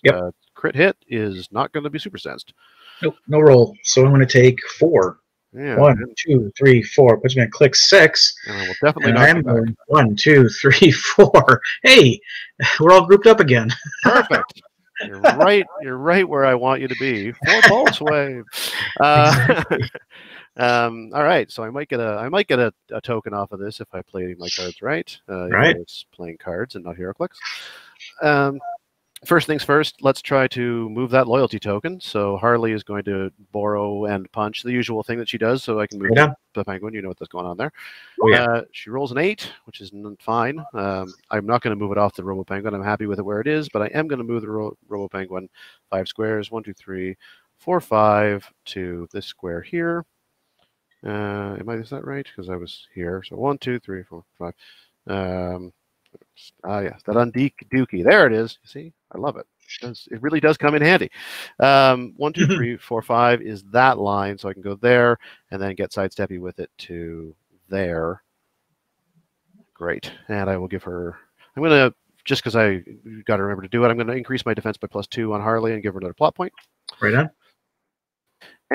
Yep. Crit hit is not going to be super sensed. Nope, no roll. So I'm going to take 4. Yeah. 1, 2, 3, 4. Puts me on Clix 6. We'll definitely knock you back. 1, 2, 3, 4. Hey, we're all grouped up again. Perfect. You're right. You're right where I want you to be. 4 pulse wave. All right. So I might get a token off of this if I play my cards right. Right. It's playing cards and not HeroClix. First things first, let's try to move that loyalty token. So Harley is going to borrow and punch, the usual thing that she does, so I can move the penguin. You know what's going on there. Oh, yeah. She rolls an 8, which is fine. I'm not going to move it off the Robo Penguin. I'm happy with it where it is, but I am going to move the Robo Penguin 5 squares, 1, 2, 3, 4, 5 to this square here. Is that right? Because I was here. So 1, 2, 3, 4, 5. Yes, that undookie. There it is. You see, I love it. It really does come in handy. 1, 2, 3, 4, 5 is that line, so I can go there and then get sidesteppy with it to there. Great. And I will give her. I'm going to, just because I got to remember to do it, I'm going to increase my defense by +2 on Harley and give her another plot point. Right on.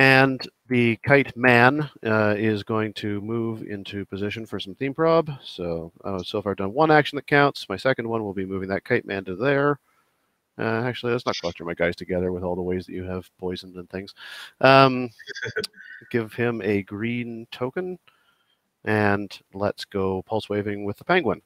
And the Kite Man is going to move into position for some theme prob. So far I've done 1 action that counts. My second one will be moving that Kite Man to there. Actually, let's not cluster my guys together with all the ways that you have poisoned and things. Give him a green token. And let's go pulse waving with the penguin.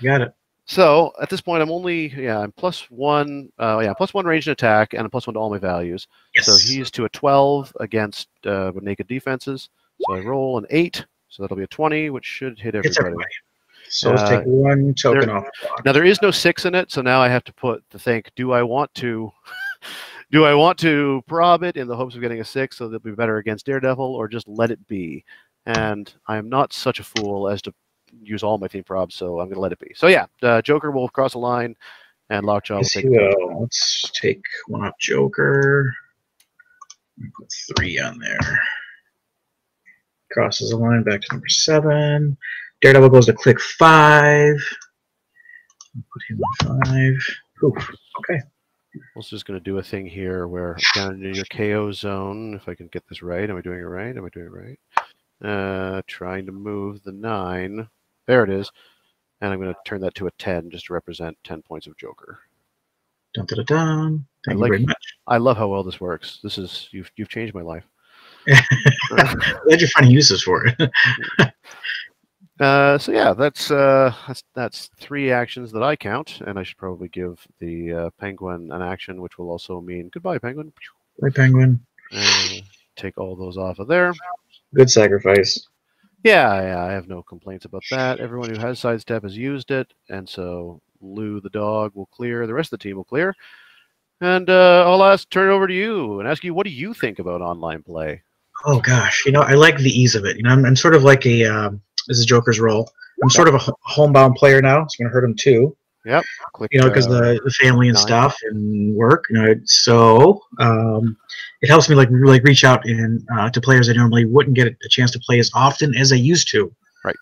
Got it. So at this point, I'm only, I'm +1, +1 range and attack, and a +1 to all my values. Yes. So he's to a 12 against with naked defenses. So I roll an 8, so that'll be a 20, which should hit everybody. So let's take 1 token off. Now there is no 6 in it, so now I have to think: do I want to prob it in the hopes of getting a 6 so that it'll be better against Daredevil, or just let it be? And I am not such a fool as to use all my theme probs, so I'm going to let it be. So yeah, Joker will cross a line, and Lockjaw will take it. Let's take 1 off Joker. Put 3 on there. Crosses the line back to number 7. Daredevil goes to click 5. Put him on 5. Oof. Okay. I was just going to do a thing here where down in your KO zone, if I can get this right. Am I doing it right? Am I doing it right? Trying to move the 9. There it is. And I'm going to turn that to a 10 just to represent 10 points of Joker. Dun, dun, dun, dun. Thank you very much. I love how well this works. This is you've changed my life. Glad you're finding uses for it. So yeah, that's 3 actions that I count, and I should probably give the penguin an action, which will also mean goodbye, penguin. Bye, penguin. Take all those off of there. Good sacrifice. Yeah, I have no complaints about that. Everyone who has sidestep has used it, and so Lou the dog will clear. The rest of the team will clear. And I'll turn it over to you and ask you, what do you think about online play? Oh gosh, I like the ease of it. I'm sort of like a this is Joker's role. I'm sort of a homebound player now. It's going to hurt him too. Yep. Click, because the family and 9. Stuff and work. So it helps me like reach out to players I normally wouldn't get a chance to play as often as I used to. Right.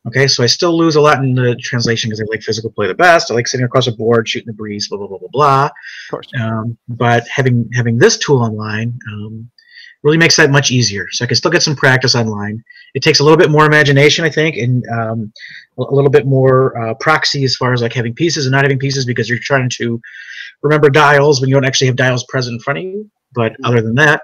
Okay, so I still lose a lot in the translation because I like physical play the best. I like sitting across a board, shooting the breeze, blah blah blah blah blah. Of course. But having this tool online really makes that much easier. So I can still get some practice online. It takes a little bit more imagination, I think, and a little bit more proxy as far as like having pieces and not having pieces, because you're trying to remember dials when you don't actually have dials present in front of you. But other than that,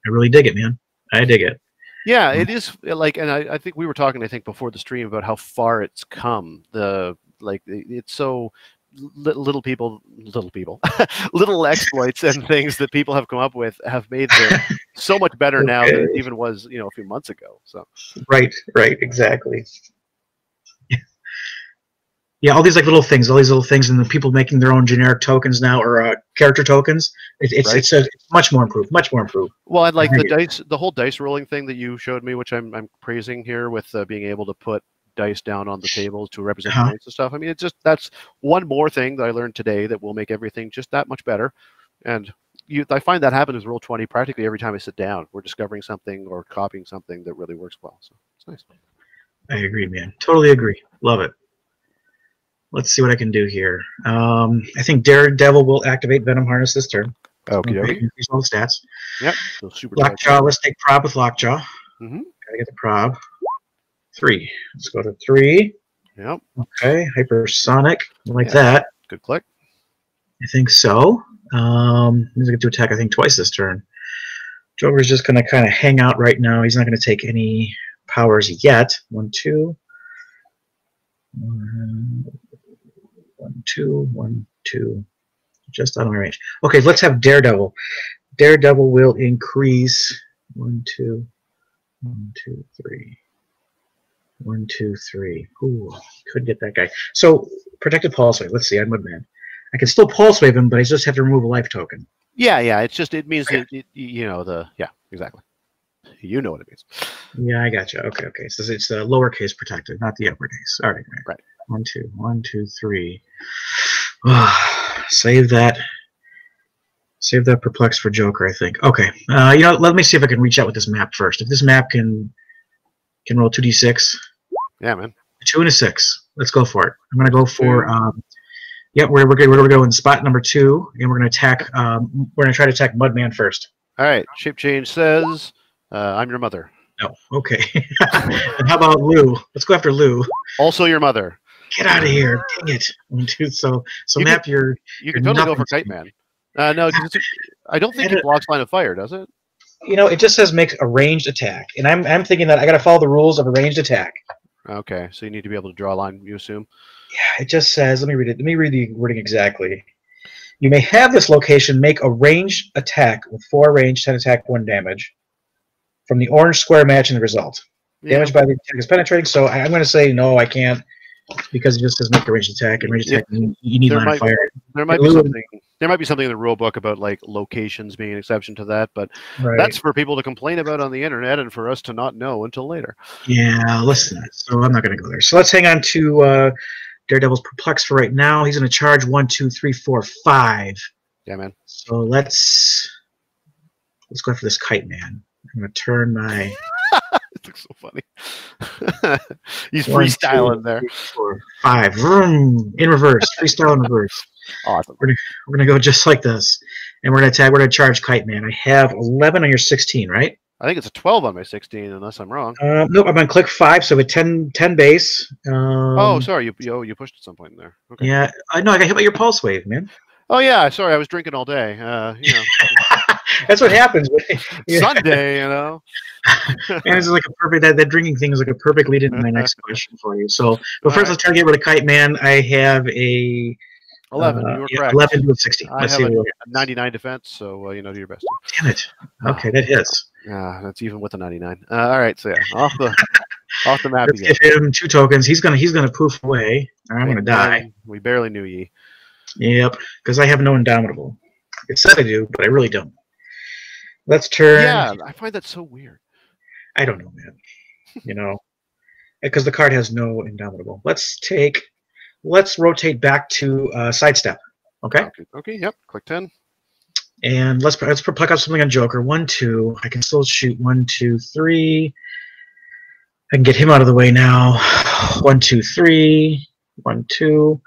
I really dig it, man. I dig it. Yeah, it is like, and I think we were talking, I think, before the stream about how far it's come. It's so little exploits and things that people have come up with have made them so much better now than it even was, a few months ago. So right, exactly. Yeah, all these little things, and the people making their own generic tokens now, or character tokens. It's much more improved, Well, I'd like the whole dice rolling thing that you showed me, which I'm praising here, with being able to put dice down on the tables to represent points and stuff. I mean, that's one more thing that I learned today that will make everything just that much better. And I find that happens with Roll20 practically every time I sit down. We're discovering something or copying something that really works well. So it's nice. I agree, man. Totally agree. Love it. Let's see what I can do here. I think Daredevil will activate Venom Harness this turn. Okay. Increase all the stats. Yep. So super Lockjaw. Let's take Prob with Lockjaw. Mm-hmm. Gotta get the Prob. 3. Let's go to 3. Yep. Okay. Hypersonic. I like that. Good click. I think so. He's going to attack, I think, twice this turn. Joker's just going to kind of hang out right now. He's not going to take any powers yet. 1, 2. 1, 2. 1, 2. Just out of my range. Okay, let's have Daredevil. Daredevil will increase 1, 2, 1, 2, 3. 1, 2, 3. Ooh, could get that guy. So protected pulse wave. Let's see. I'm Mudman. I can still pulse wave him, but I just have to remove a life token. Yeah. It means that exactly. You know what it means. Yeah, I gotcha. Okay. So it's the lowercase protected, not the uppercase. All right. Right. 1, 2. 1, 2, 3. Save that. Save that perplex for Joker, I think. Okay. Let me see if I can reach out with this map first. If this map can roll 2d6. Yeah, man. 2 and a 6. Let's go for it. I'm gonna go for we're gonna go in spot number 2, and we're gonna attack. We're gonna try to attack Mudman first. All right. Shape change says, "I'm your mother." No. Okay. And how about Lou? Let's go after Lou. Also your mother. Get out of here! Dang it! 1, 2. So map your. You can totally go for Kite Man. No, I don't think it blocks line of fire, does it? It just says make a ranged attack, and I'm thinking that I got to follow the rules of a ranged attack. Okay, so you need to be able to draw a line, you assume? Yeah, it just says. Let me read it. Let me read the wording exactly. You may have this location make a ranged attack with 4 range, 10 attack, 1 damage from the orange square matching the result. Yeah. Damage by the attack is penetrating. So I'm going to say no, I can't, because it just says make a ranged attack, and ranged attack you need line of fire. There might be something in the rule book about like locations being an exception to that, but that's for people to complain about on the internet and for us to not know until later. Yeah, listen. So I'm not going to go there. So let's hang on to Daredevil's perplex for right now. He's going to charge 1, 2, 3, 4, 5. Yeah, man. So let's go after this Kite Man. I'm going to turn my. It looks so funny. He's 1, freestyling 2, there. 3, 4, 5. Vroom, in reverse. Freestyle in reverse. Awesome. We're gonna go just like this, and we're gonna tag. We're gonna charge Kite Man. I have 11 on your 16, right? I think it's a 12 on my 16, unless I'm wrong. Nope, I'm on click 5, so with 10 base. Oh, sorry, you pushed at some point in there. Okay. Yeah, I know. I got hit by your pulse wave, man. Oh yeah, sorry, I was drinking all day. You know, That's what happens. Yeah. Sunday, you know. Man, this is like a perfect. That drinking thing is like a perfect lead into my next question for you. So, but first, let's try to get rid of Kite Man. I have a 11. You were correct. 11 to a 16. I have a 99 defense, so you know, do your best. Damn it. Okay, that hits. Yeah, that's even with a 99. All right, so yeah, off the map Let's again. give him 2 tokens. He's gonna poof away, or I'm gonna die. We barely knew ye. Yep, because I have no Indomitable. It said I do, but I really don't. Let's turn. Yeah, I find that so weird. I don't know, man. You know, because the card has no Indomitable. Let's rotate back to sidestep. Okay. Okay. Yep. Click 10. And let's pluck up something on Joker. 1, 2. I can still shoot 1, 2, 3. I can get him out of the way now. 1, 2, 3. 1, 2.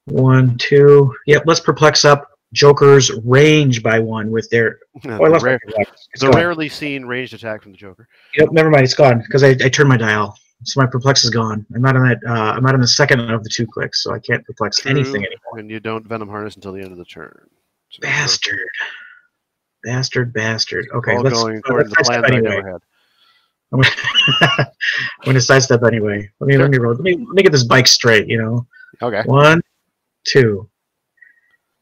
1, 2. Yep. Let's perplex up Joker's range by 1 with their. The rarely seen ranged attack from the Joker. Yep. Never mind. It's gone because I turned my dial. So my perplex is gone. I'm not on that. I'm not on the second of the 2 clicks, so I can't perplex anything anymore. And you don't Venom Harness until the end of the turn. So Bastard. Okay, all let's going according to the plan that I never had. I'm going to sidestep anyway. Let me roll. Let me get this bike straight. You know. Okay. 1, 2,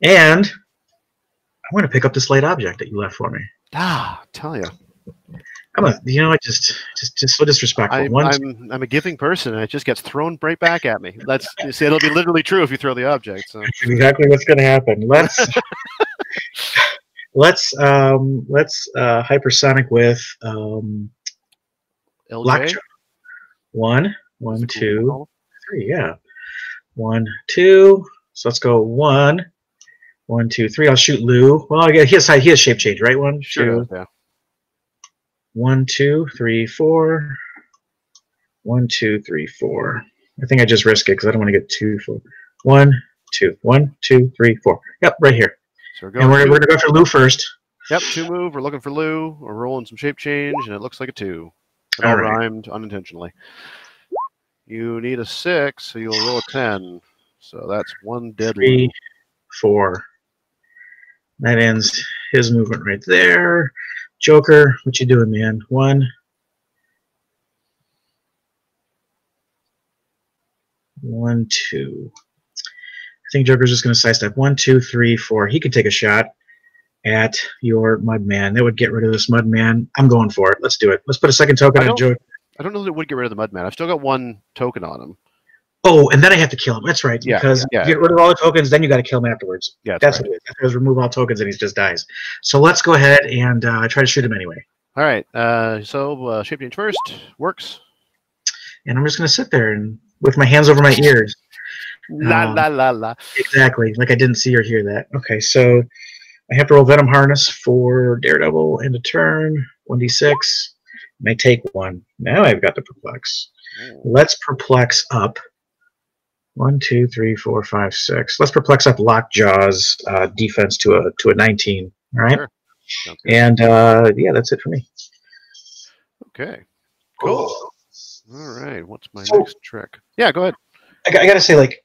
and I'm going to pick up this light object that you left for me. Tell you. Just so disrespectful. I'm a giving person, and it just gets thrown right back at me. It'll be literally true if you throw the object. So. That's exactly what's going to happen. Let's hypersonic with LJ. 1, 2, 3. Yeah. 1, 2. So let's go 1, 1, 2, 3. I'll shoot Lou. Well, he has shape change, right? 1, sure, 2. Yeah. 1, 2, 3, 4. 1, 2, 3, 4. I think I just risk it because I don't want to get 2 for 1, 2. 1, 2, 3, 4. Yep, right here. So we're going to go for Lou first. Yep, 2 move. We're looking for Lou. We're rolling some shape change, and it looks like a 2. It all rhymed unintentionally. You need a 6, so you'll roll a 10. So that's 1 dead. 3, 4. That ends his movement right there. Joker, what you doing, man? 1, 1, 2. I think Joker's just going to sidestep. 1, 2, 3, 4. He can take a shot at your Mudman. That would get rid of this Mudman. I'm going for it. Let's do it. Let's put a second token on Joker. I don't know that it would get rid of the Mudman. I've still got 1 token on him. Oh, and then I have to kill him. That's right. Yeah, because if you get rid of all the tokens, then you got to kill him afterwards. Yeah, that's what it is. After remove all tokens, and he just dies. So let's go ahead and try to shoot him anyway. All right. So shape change first works. And I'm just going to sit there and with my hands over my ears. La la la la. Exactly. Like I didn't see or hear that. Okay, so I have to roll Venom Harness for Daredevil end of turn. 1d6. And I take 1. Now I've got the perplex. Let's perplex up. 1, 2, 3, 4, 5, 6. Let's perplex up Lockjaw's defense to a 19. All right. Sure. And yeah, that's it for me. Okay. Cool. All right. What's my next trick? Yeah, go ahead. I gotta say, like,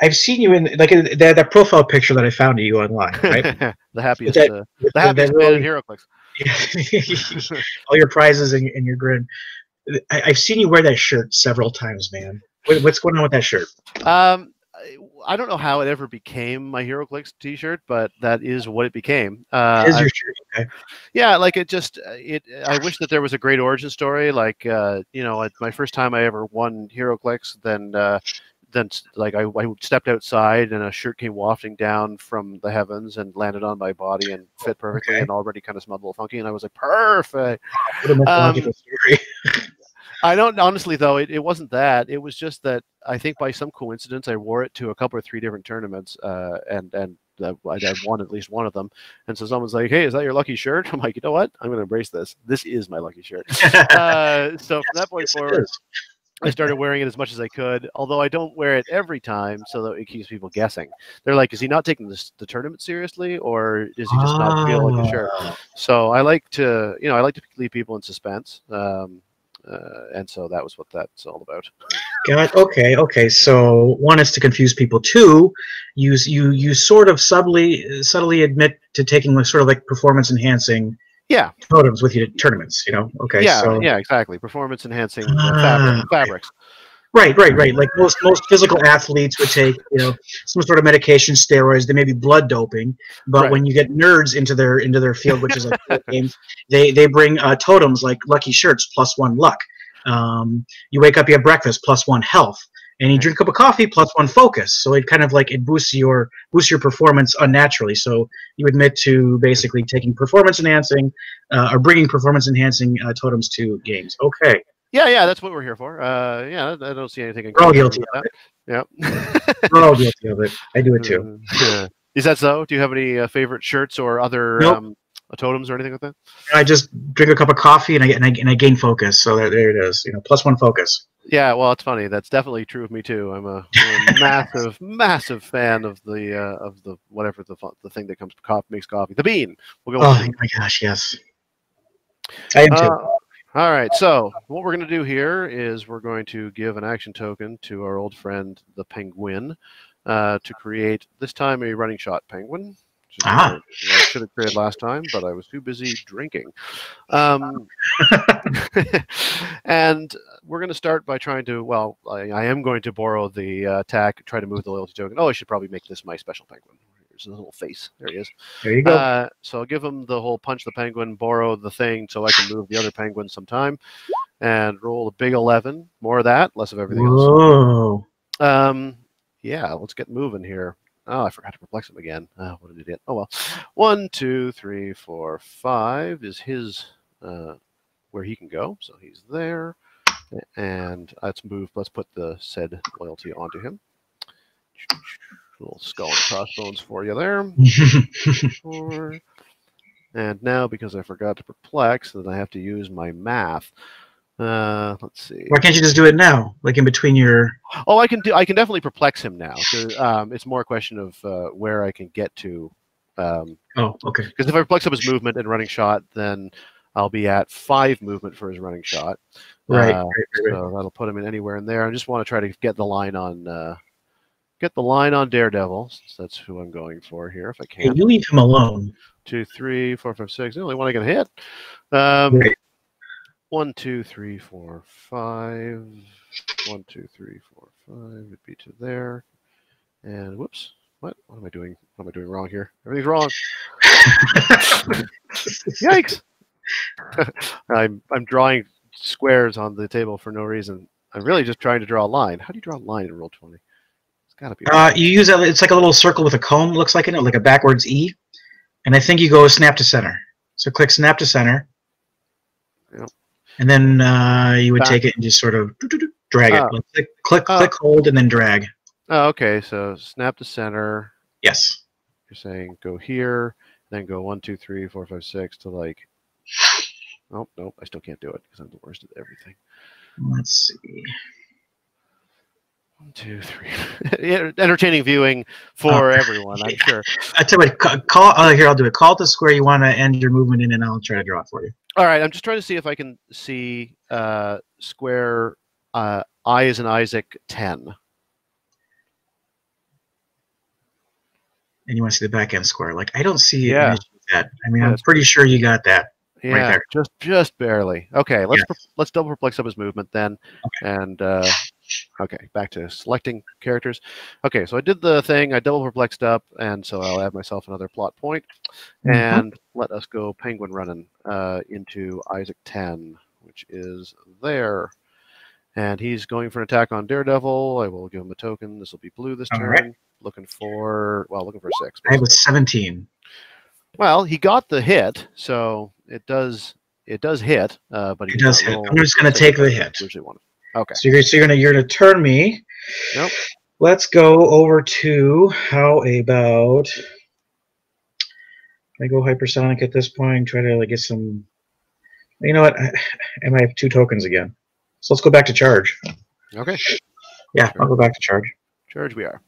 I've seen you in like that profile picture that I found of you online, right? the happiest man in HeroClix. All your prizes and your grin. I've seen you wear that shirt several times, man. What's going on with that shirt? I don't know how it ever became my HeroClix T-shirt, but that is what it became. It is your shirt, okay? Yeah, like it just I wish that there was a great origin story. Like you know, my first time I ever won HeroClix, then like I stepped outside and a shirt came wafting down from the heavens and landed on my body and fit perfectly and already kind of smelled a little funky, and I was like, perfect. What a mythological story. I don't honestly though. It wasn't that. It was just that I think by some coincidence I wore it to a couple or 3 different tournaments, and I won at least one of them. And so someone's like, "Hey, is that your lucky shirt?" I'm like, "You know what? I'm going to embrace this. This is my lucky shirt." So from that point forward, I started wearing it as much as I could, although I don't wear it every time, so that it keeps people guessing. They're like, "Is he not taking the tournament seriously, or does he just not feel like the shirt?" So I like to, I like to leave people in suspense, and so that was what that's all about. God, okay. So one is to confuse people. Two, you sort of subtly admit to taking sort of like performance enhancing totems with you to tournaments. Okay. Yeah, exactly. Performance enhancing fabrics. Right. Like most physical athletes would take, some sort of medication, steroids. They may be blood doping, but when you get nerds into their field, which is like games, they bring totems like lucky shirts +1 luck. You wake up, you have breakfast +1 health, and you drink a cup of coffee +1 focus. So it kind of like it boosts your performance unnaturally. So you admit to basically taking performance enhancing or bringing performance enhancing totems to games. Okay. Yeah, that's what we're here for. I don't see anything. We're all guilty of it. Yeah, we're all guilty of it. I do it too. Is that so? Do you have any favorite shirts or other totems or anything like that? I just drink a cup of coffee and I gain focus. So there it is. +1 focus. Yeah, well, it's funny. That's definitely true of me too. I'm a massive fan of the whatever the thing that makes coffee. The bean. We'll go. Oh my gosh, yes. I am too. All right, so what we're going to do here is we're going to give an action token to our old friend, the Penguin, to create, this time, a running shot penguin. I should have created last time, but I was too busy drinking. And we're going to start by trying to, I am going to borrow the attack, try to move the loyalty token. Oh, I should probably make this my special penguin. Here's his little face. There he is. There you go. So I'll give him the whole punch the penguin, borrow the thing so I can move the other penguin sometime, and roll a big 11. More of that, less of everything else. Yeah, let's get moving here. Oh, I forgot to perplex him again. Oh, what an idiot. Oh, well. 1, 2, 3, 4, 5 is his, where he can go. So he's there. And let's put the said loyalty onto him. Little skull and crossbones for you there. 4. And now, because I forgot to perplex, then I have to use my math. Let's see. Why can't you just do it now, like in between your? Oh, I can definitely perplex him now. It's more a question of where I can get to. Oh, okay. Because if I perplex up his movement and running shot, then I'll be at 5 movement for his running shot. Right. So that'll put him in anywhere in there. I just want to try to get the line on. Get the line on Daredevil. So that's who I'm going for here, if I can. Hey, you leave him alone. 2, 3, 4, 5, 6. The only one I can hit. Right. 1, 2, 3, 4, 5. 1, 2, 3, 4, 5 would be to there. And whoops. What am I doing? What am I doing wrong here? Everything's wrong. Yikes. I'm drawing squares on the table for no reason. I'm really just trying to draw a line. How do you draw a line in Roll20? It's got to be. You use it's like a little circle with a comb, looks like like a backwards E. And I think you go snap to center. So click snap to center. Yep. And then you would take it and just sort of drag it. Click, hold, and then drag. Oh, okay. So snap to center. Yes. You're saying go here, then go 1, 2, 3, 4, 5, 6 to like. Oh, nope. I still can't do it because I'm the worst at everything. Let's see. 1, 2, 3. Entertaining viewing for everyone, I'm sure. I tell you what, here, I'll do it. Call it the square you want to end your movement in, and I'll try to draw it for you. All right, I'm just trying to see if I can see square I as in Isaac 10. And you want to see the back end square. Like, I don't see that. I mean, I'm pretty sure you got that. Yeah, right there. just barely. Okay, let's double perplex up his movement then. Okay. And okay, back to selecting characters. Okay, so I did the thing. I double perplexed up, and so I'll add myself another plot point. And let us go penguin running into Isaac 10, which is there. And he's going for an attack on Daredevil. I will give him a token. This will be blue this turn. Right. Looking for 6. I was 17. Well, he got the hit, so it does hit. But it does hit. I'm just going to take the hit. Okay. So you're gonna turn me. Yep. Let's go over to how about I go hypersonic at this point, try to like get some. You know what? I might have 2 tokens again. So let's go back to charge. Okay. Yeah, I'll go back to charge. Charge we are.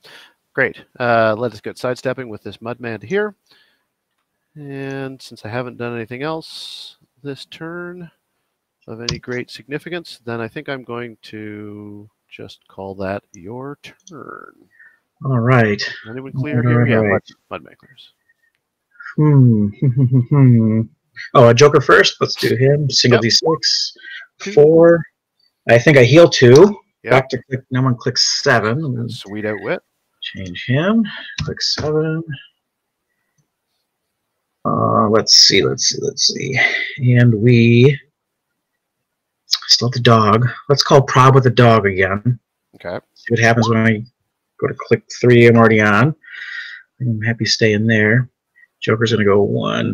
Great. Let us get sidestepping with this Mudman here. And since I haven't done anything else this turn of any great significance, then I think I'm going to just call that your turn. All right. Anyone clear here? Yeah, Right. Mudman clears. Oh, a Joker first. Let's do him. Single Yep. D6. 4. I think I heal 2. Yep. Back to click. Now I'm on click 7. Sweet outwit. Change him. Click 7. Let's see. And we still have the dog. Let's call prob with the dog again. Okay. See what happens when I go to click 3. I'm already on. I'm happy staying there. Joker's gonna go 1,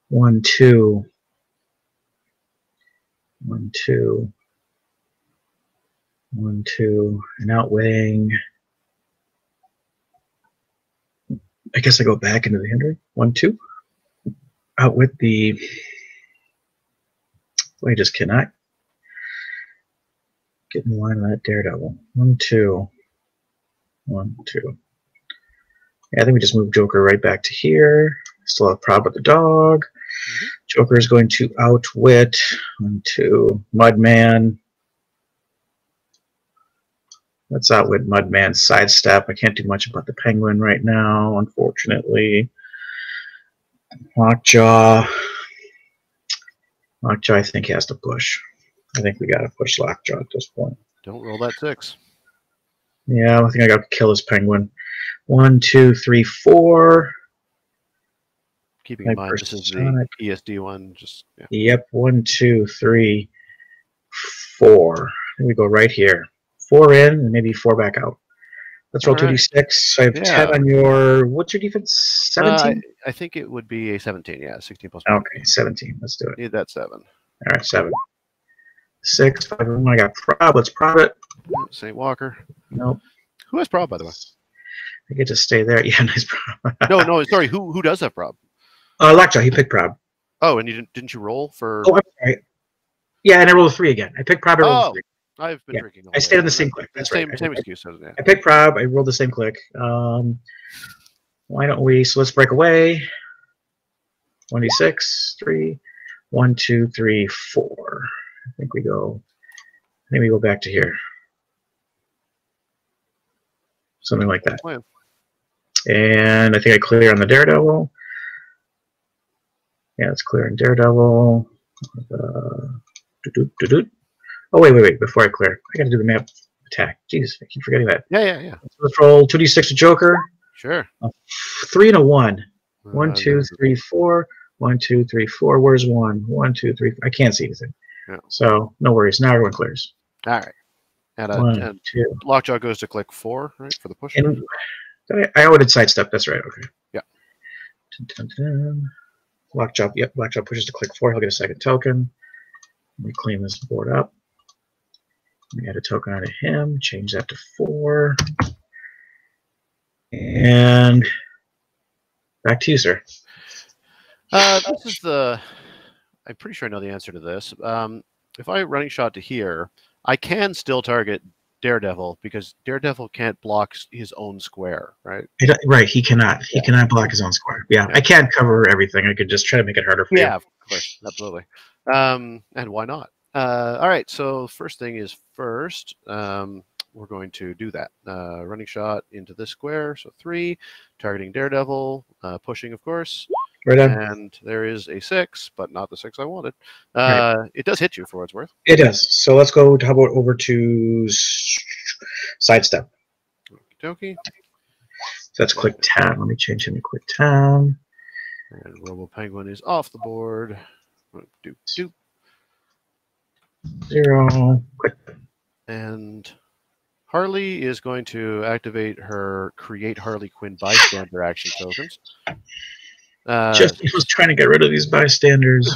1, 2, 1, 2, 1, 2, and outweighing. I guess I go back into the hindering. 1, 2. Outwit the. I just cannot get in line with that Daredevil. 1, 2, 1, 2. Yeah, I think we just move Joker right back to here. Still have prob with the dog. Joker is going to outwit 1, 2, Mudman. Let's outwit Mudman. Sidestep. I can't do much about the Penguin right now, unfortunately. Lockjaw. Lockjaw, I think, has to push. I think we got to push Lockjaw at this point. Don't roll that 6. Yeah, I think I got to kill this Penguin. 1, 2, 3, 4. Keeping in mind this is the ESD one. Just yeah. Yep. 1, 2, 3, 4. We go right here. 4 in and maybe 4 back out. Let's roll 2d6. So I have 10 on your. What's your defense? 17. I think it would be a 17. Yeah, 16 plus 1. Okay, 17. Let's do it. Need that 7. All right, 7. 6. 5. I got prob. Let's prob it. St. Walker. Nope. Who has prob, by the way? I get to stay there. Yeah, nice prob. no. Sorry. Who does have prob? Lockjaw. He picked prob. Oh, and you didn't you roll for? Oh, I'm sorry. Yeah, and I rolled a 3 again. I picked prob. I rolled a 3. I've been drinking. I stayed on the same click. That's same, right. Same excuse. Yeah. I picked prob. I rolled the same click. Why don't we? So let's break away. 1d6. 3. 1, 2, 3, 4. I think we go. Maybe we go back to here. Something like that. Plan. And I think I clear on the Daredevil. Yeah, it's clear on Daredevil. Oh, wait. Before I clear, I got to do the map attack. Jeez, I keep forgetting that. Yeah. So let's roll 2d6 to Joker. Sure. 3 and a 1. 1, 2, 3, 4. 1, 2, 3, 4. Where's 1? 1, 2, 3. I can't see anything. Yeah. So no worries. Now everyone clears. All right. And, 1, 2. Lockjaw goes to click 4, right, for the push. And I ordered sidestep. That's right. Okay. Yeah. Dun, dun, dun. Lockjaw. Yep. Lockjaw pushes to click 4. He'll get a second token. Let me clean this board up. Let me add a token onto him. Change that to 4. And back to you, sir. This is the. I'm pretty sure I know the answer to this. If I running shot to here, I can still target Daredevil because Daredevil can't block his own square, right? Right, he cannot. He cannot block his own square. Yeah, I can't cover everything. I could just try to make it harder for you. Yeah, of course, absolutely. And why not? All right, so first thing is first. We're going to do that. Running shot into this square, so 3, targeting Daredevil, pushing, of course. Right on. And there is a 6, but not the 6 I wanted. Right. It does hit you for what it's worth. It does. So let's go. How about over to sidestep? Okie dokie. So that's click 10. Let me change him to click 10. And Robo Penguin is off the board. Doop. 0. Click. And Harley is going to activate her Create Harley Quinn bystander action tokens. Just was trying to get rid of these bystanders.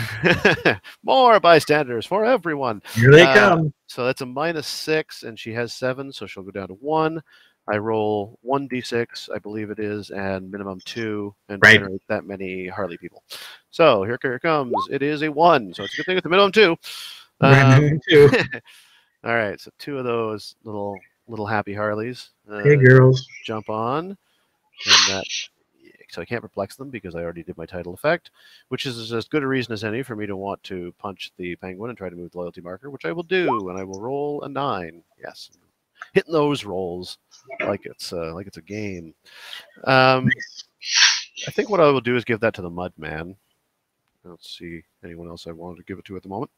More bystanders for everyone. Here they come. So that's a -6, and she has 7, so she'll go down to 1. I roll 1d6, I believe it is, and minimum 2, and Right. generate that many Harley people. So here it comes. It is a 1, so it's a good thing it's a minimum 2. Right, minimum 2. All right, so 2 of those little happy Harleys. Hey, girls. Jump on, and that. So I can't perplex them because I already did my title effect, which is as good a reason as any for me to want to punch the penguin and try to move the loyalty marker, which I will do, and I will roll a 9. Yes, hitting those rolls like it's a game. I think what I will do is give that to the Mudman. Let's see anyone else I wanted to give it to at the moment.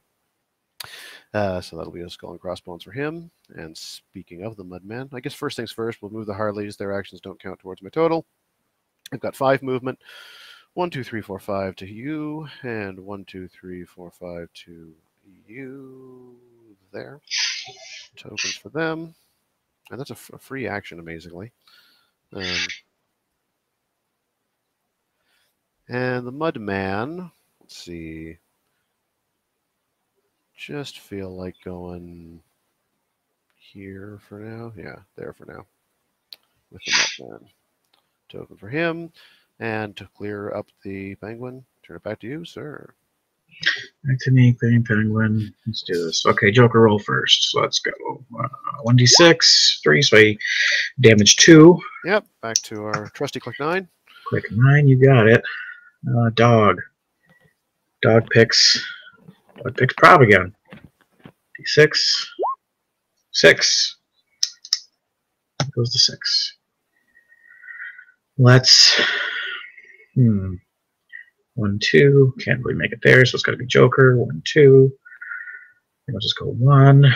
So that'll be a skull and crossbones for him. And speaking of the Mudman, I guess first things first, we'll move the Harleys. Their actions don't count towards my total. I've got 5 movement. 1, 2, 3, 4, 5 to you, and 1, 2, 3, 4, 5 to you. There. Tokens for them. And that's a free action, amazingly. And the Mudman, let's see. Just feel like going here for now. Yeah, there for now. With the Mudman. Token for him. And to clear up the penguin, turn it back to you, sir. Back to me, clearing penguin. Let's do this. Okay, Joker roll first. So let's go. 1d6, 3, so I damage 2. Yep, back to our trusty click 9. Click 9, you got it. Dog. Dog picks Prob again. D6. 6. Goes to 6. Let's 1, 2. Can't really make it there, so it's got to be Joker. 1, 2. I'll just go 1.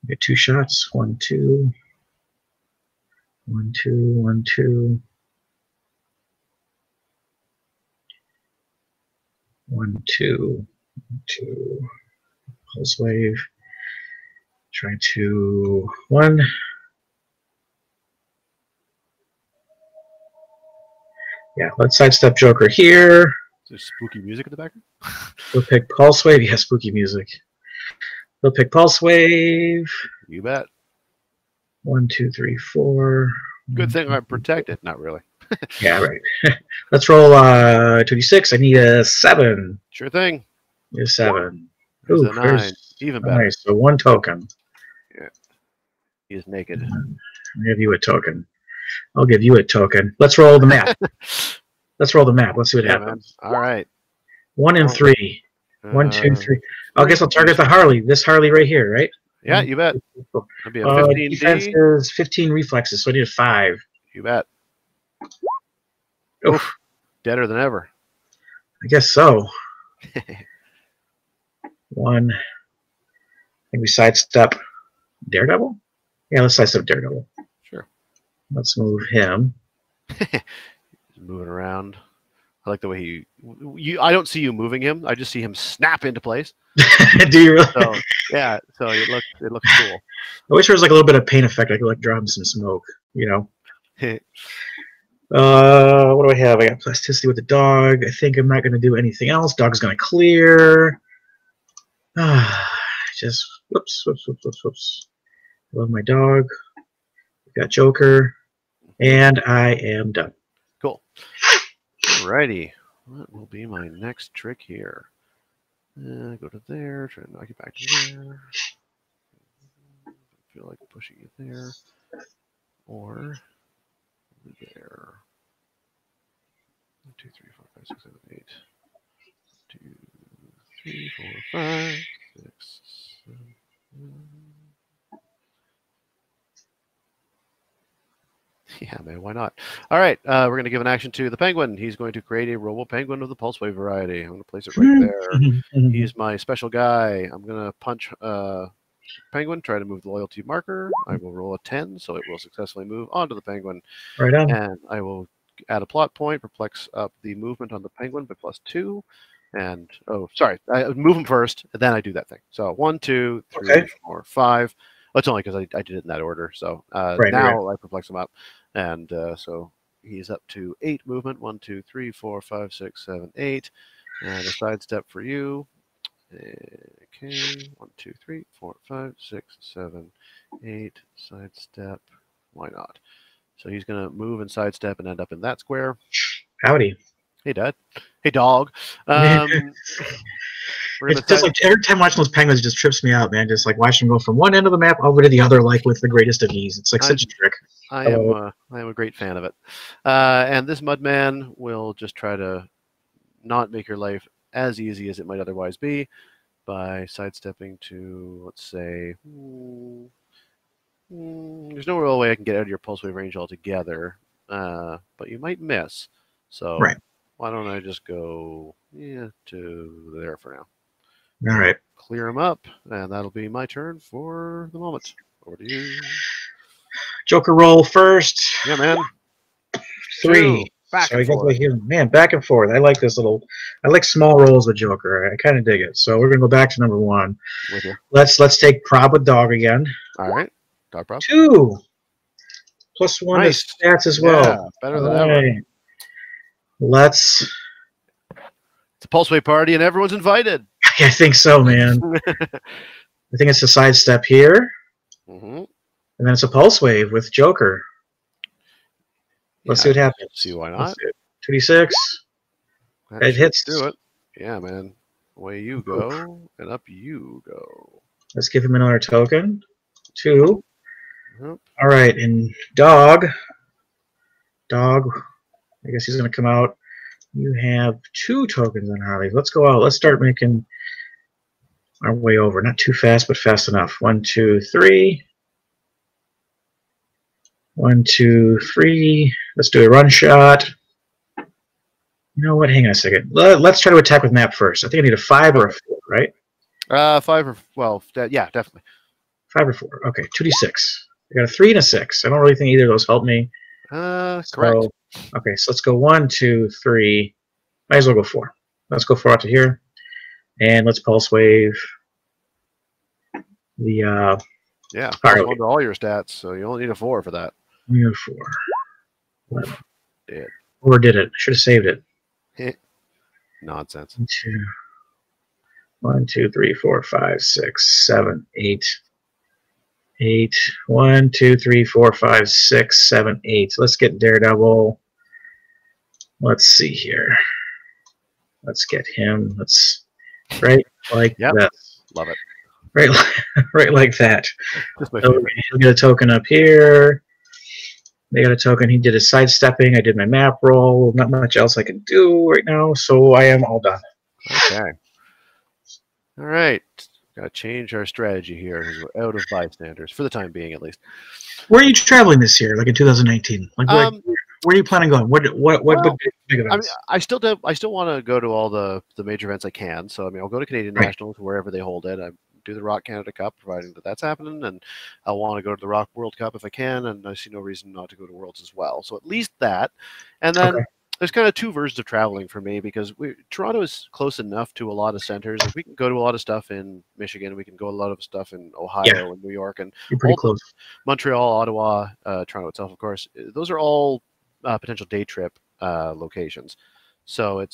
Get 2 shots. 1, 2. 1, 2. 1, 2. 1, 2. 2. Pulse wave. Try to 1. Yeah, let's sidestep Joker here. Is there spooky music in the background? We'll pick Pulse Wave. Yeah, spooky music. We'll pick Pulse Wave. You bet. 1, 2, 3, 4. Good thing I'm protected. Not really. Yeah, right. Let's roll 2d6. I need a 7. Sure thing. Need a 7. There's Ooh, a 9. Even better. Nice. So 1 token. Yeah. He is naked. I'll give you a token. I'll give you a token. Let's roll the map. Let's roll the map. Let's see what happens. Man. All right. 1 and 3. 1, 2, 3. I guess I'll target the Harley. This Harley right here, right? Yeah, you bet. That'd be a 15 defense is 15 reflexes, so I need a 5. You bet. Oof. Deader than ever. I guess so. 1. I think we sidestep Daredevil? Yeah, let's sidestep Daredevil. Sure. Let's move him. He's moving around. I like the way you. I don't see you moving him. I just see him snap into place. Do you really? So, yeah. So it looks cool. I wish there was like a little bit of paint effect. I could like draw him some smoke. You know. What do I have? I got plasticity with the dog. I think I'm not going to do anything else. Dog's going to clear. Just whoops. Love my dog. We got Joker, and I am done. Cool. Alrighty. What will be my next trick here? Go to there. Try to knock it back to there. I feel like pushing it there. Or there. 1, 2, 3, 4, 5, 6, 7, 8. 2, 3, 4, 5, 6, 7, 8. Yeah, man, why not? All right, we're going to give an action to the penguin. He's going to create a robo penguin of the pulse wave variety. I'm going to place it right there. He's my special guy. I'm going to punch penguin, try to move the loyalty marker. I will roll a 10, so it will successfully move onto the penguin. Right on. And I will add a plot point, perplex up the movement on the penguin by +2. And, oh, sorry, I move him first, and then I do that thing. So 1, 2, 3, 4, 5. That's only because I did it in that order. So now I perplex him up. And so he's up to 8 movement. 1, 2, 3, 4, 5, 6, 7, 8. And a sidestep for you. Okay, 1, 2, 3, 4, 5, 6, 7, 8. Sidestep. Why not? So he's going to move and sidestep and end up in that square. Howdy. Hey, Dad. Hey, dog. It's just like every time watching those penguins, it just trips me out, man. Just like watching them go from one end of the map over to the other, like with the greatest of ease. It's like such a trick. I am a great fan of it. And this Mudman will just try to not make your life as easy as it might otherwise be by sidestepping to, let's say, there's no real way I can get out of your pulse wave range altogether, but you might miss. So why don't I just go to there for now? All right. Clear them up, and that'll be my turn for the moment. Over to you. Joker roll first. Yeah, man. 3. Back so and forth. Man, back and forth. I like this little. I like small rolls with Joker. I kind of dig it. So we're gonna go back to number 1. With you. Let's take prob with dog again. All right. Dog prob. 2. +1 nice. to stats as well. Yeah, better than ever. Let's. It's a pulse wave party, and everyone's invited. I think so, man. I think it's a sidestep here. And then it's a pulse wave with Joker. Let's see what happens. See why not? 2d6. It hits. Do it. Yeah, man. Away you go, and up you go. Let's give him another token. 2. All right, and dog. I guess he's going to come out. You have 2 tokens on Harley. Let's go out. Let's start making our way over. Not too fast, but fast enough. 1, 2, 3. 1, 2, 3. Let's do a run shot. You know what? Hang on a second. Let's try to attack with map first. I think I need a 5 or a 4, right? 5 or, well, yeah, definitely. 5 or 4. Okay, 2d6. I got a 3 and a 6. I don't really think either of those help me. Correct. So, okay, so let's go 1, 2, 3. Might as well go 4. Let's go 4 out to here. And let's pulse wave the yeah, plus 1 to all your stats, so you only need a 4 for that. We have 4. Dead. Or did it? Should have saved it. Nonsense. 1, 2, 3, 4, 5, 6, 7, 8. 8. 1, 2, 3, 4, 5, 6, 7, 8. Let's get Daredevil. Let's see here. Let's get him. Let's right like that. Love it. Right like that. So he'll get a token up here. They got a token. He did his sidestepping. I did my map roll. Not much else I can do right now, so I am all done. Okay. All right. Got to change our strategy here because we're out of bystanders for the time being, at least. Where are you traveling this year? Like in 2019? Like where are you planning on going? What big events? I still want to go to all the major events I can. So I mean, I'll go to Canadian Nationals wherever they hold it. I do the Rock Canada Cup, providing that's happening, and I want to go to the Rock World Cup if I can, and I see no reason not to go to Worlds as well. So at least that, and then there's kind of 2 versions of traveling for me because Toronto is close enough to a lot of centers. Like we can go to a lot of stuff in Michigan, we can go to a lot of stuff in Ohio and New York, and you're pretty close. Montreal, Ottawa, Toronto itself, of course. Those are all potential day trip locations. So it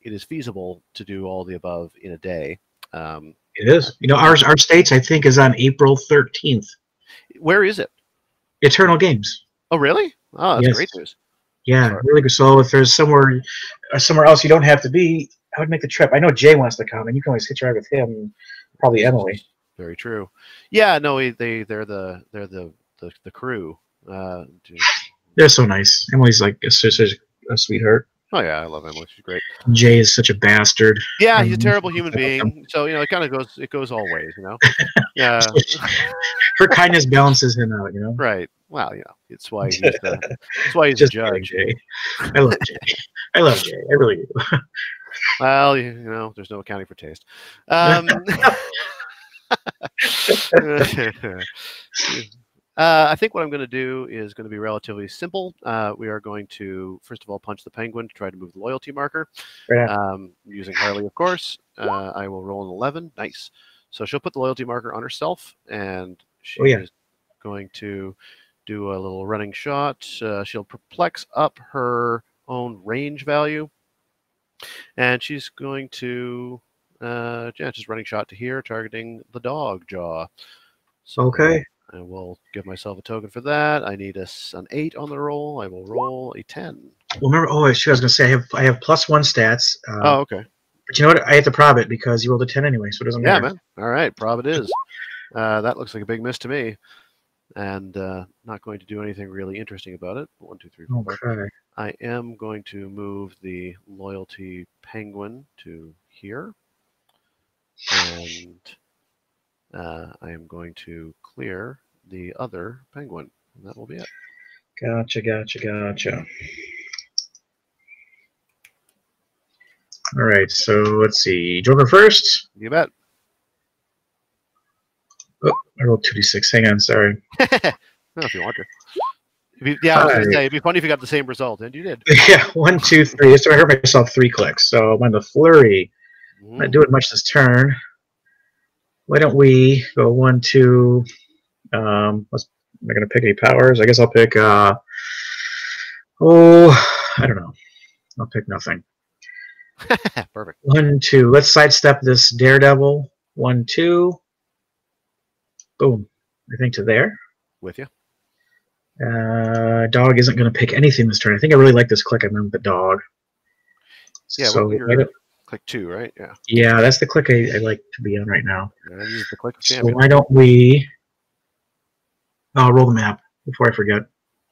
is feasible to do all the above in a day. It is. You know, our States, I think, is on April 13th. Where is it? Eternal Games. Oh, really? Oh, that's great news. Yeah, really good. So if there's somewhere else you don't have to be, I would make the trip. I know Jay wants to come, and you can always hitch a ride with him. Probably Emily. Very true. Yeah, no, they're the crew. They're so nice. Emily's like a sweetheart. Oh yeah, I love Emily. She's great. Jay is such a bastard. Yeah, he's a terrible human being. So it kind of goes all ways, Yeah. Her kindness balances him out, Right. Well, it's why he's a judge. Jay. I love Jay. I really do. Well, there's no accounting for taste. I think what I'm going to do is going to be relatively simple. We are going to, first of all, punch the penguin to try to move the loyalty marker. Using Harley, of course. I will roll an 11. Nice. So she'll put the loyalty marker on herself, and she is going to do a little running shot. She'll perplex up her own range value, and she's going to Yeah, just running shot to here, targeting the dog jaw. So Okay. I will give myself a token for that. I need an 8 on the roll. I will roll a 10. Well, remember, oh, shoot, I was going to say I have +1 stats. Oh, okay. But you know what? I have to prob it because you rolled a 10 anyway, so it doesn't Yeah, matter. man. All right, prob it is. That looks like a big miss to me. And not going to do anything really interesting about it. 1, 2, 3, 4, 5. Okay. I am going to move the loyalty penguin to here. And I am going to clear the other penguin. And that will be it. Gotcha. All right, so let's see. Joker first. You bet. Oh, I rolled 2d6. Hang on, sorry. Well, if you want to. I was going to say, it'd be funny if you got the same result, and you did. Yeah, 1, 2, 3. So I hurt myself 3 clicks. So I'm on the flurry. Not doing much this turn. Why don't we go 1, 2? Am I going to pick any powers? I guess I'll pick. I don't know. I'll pick nothing. Perfect. 1, 2. Let's sidestep this Daredevil. 1, 2. Boom. I think to there. With you. Dog isn't going to pick anything this turn. I think I really like this click. I remember the dog. Yeah, so click 2, right? Yeah. Yeah, that's the click I like to be on right now. Yeah, this is the click of So champion. why don't we... I'll roll the map before I forget.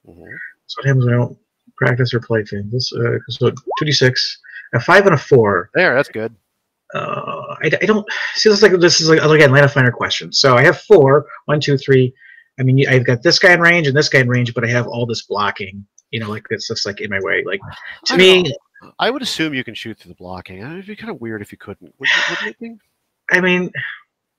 Mm-hmm. So what happens when I don't practice or play things? So 2d6, a 5 and a 4. There, that's good. I don't see this is like again line of finer question. So I have 4, 1, 2, 3. I mean, I've got this guy in range and this guy in range, but I have all this blocking. You know, like it's just like in my way. Like to me, I would assume you can shoot through the blocking. It'd be kind of weird if you couldn't. Wouldn't you think? I mean,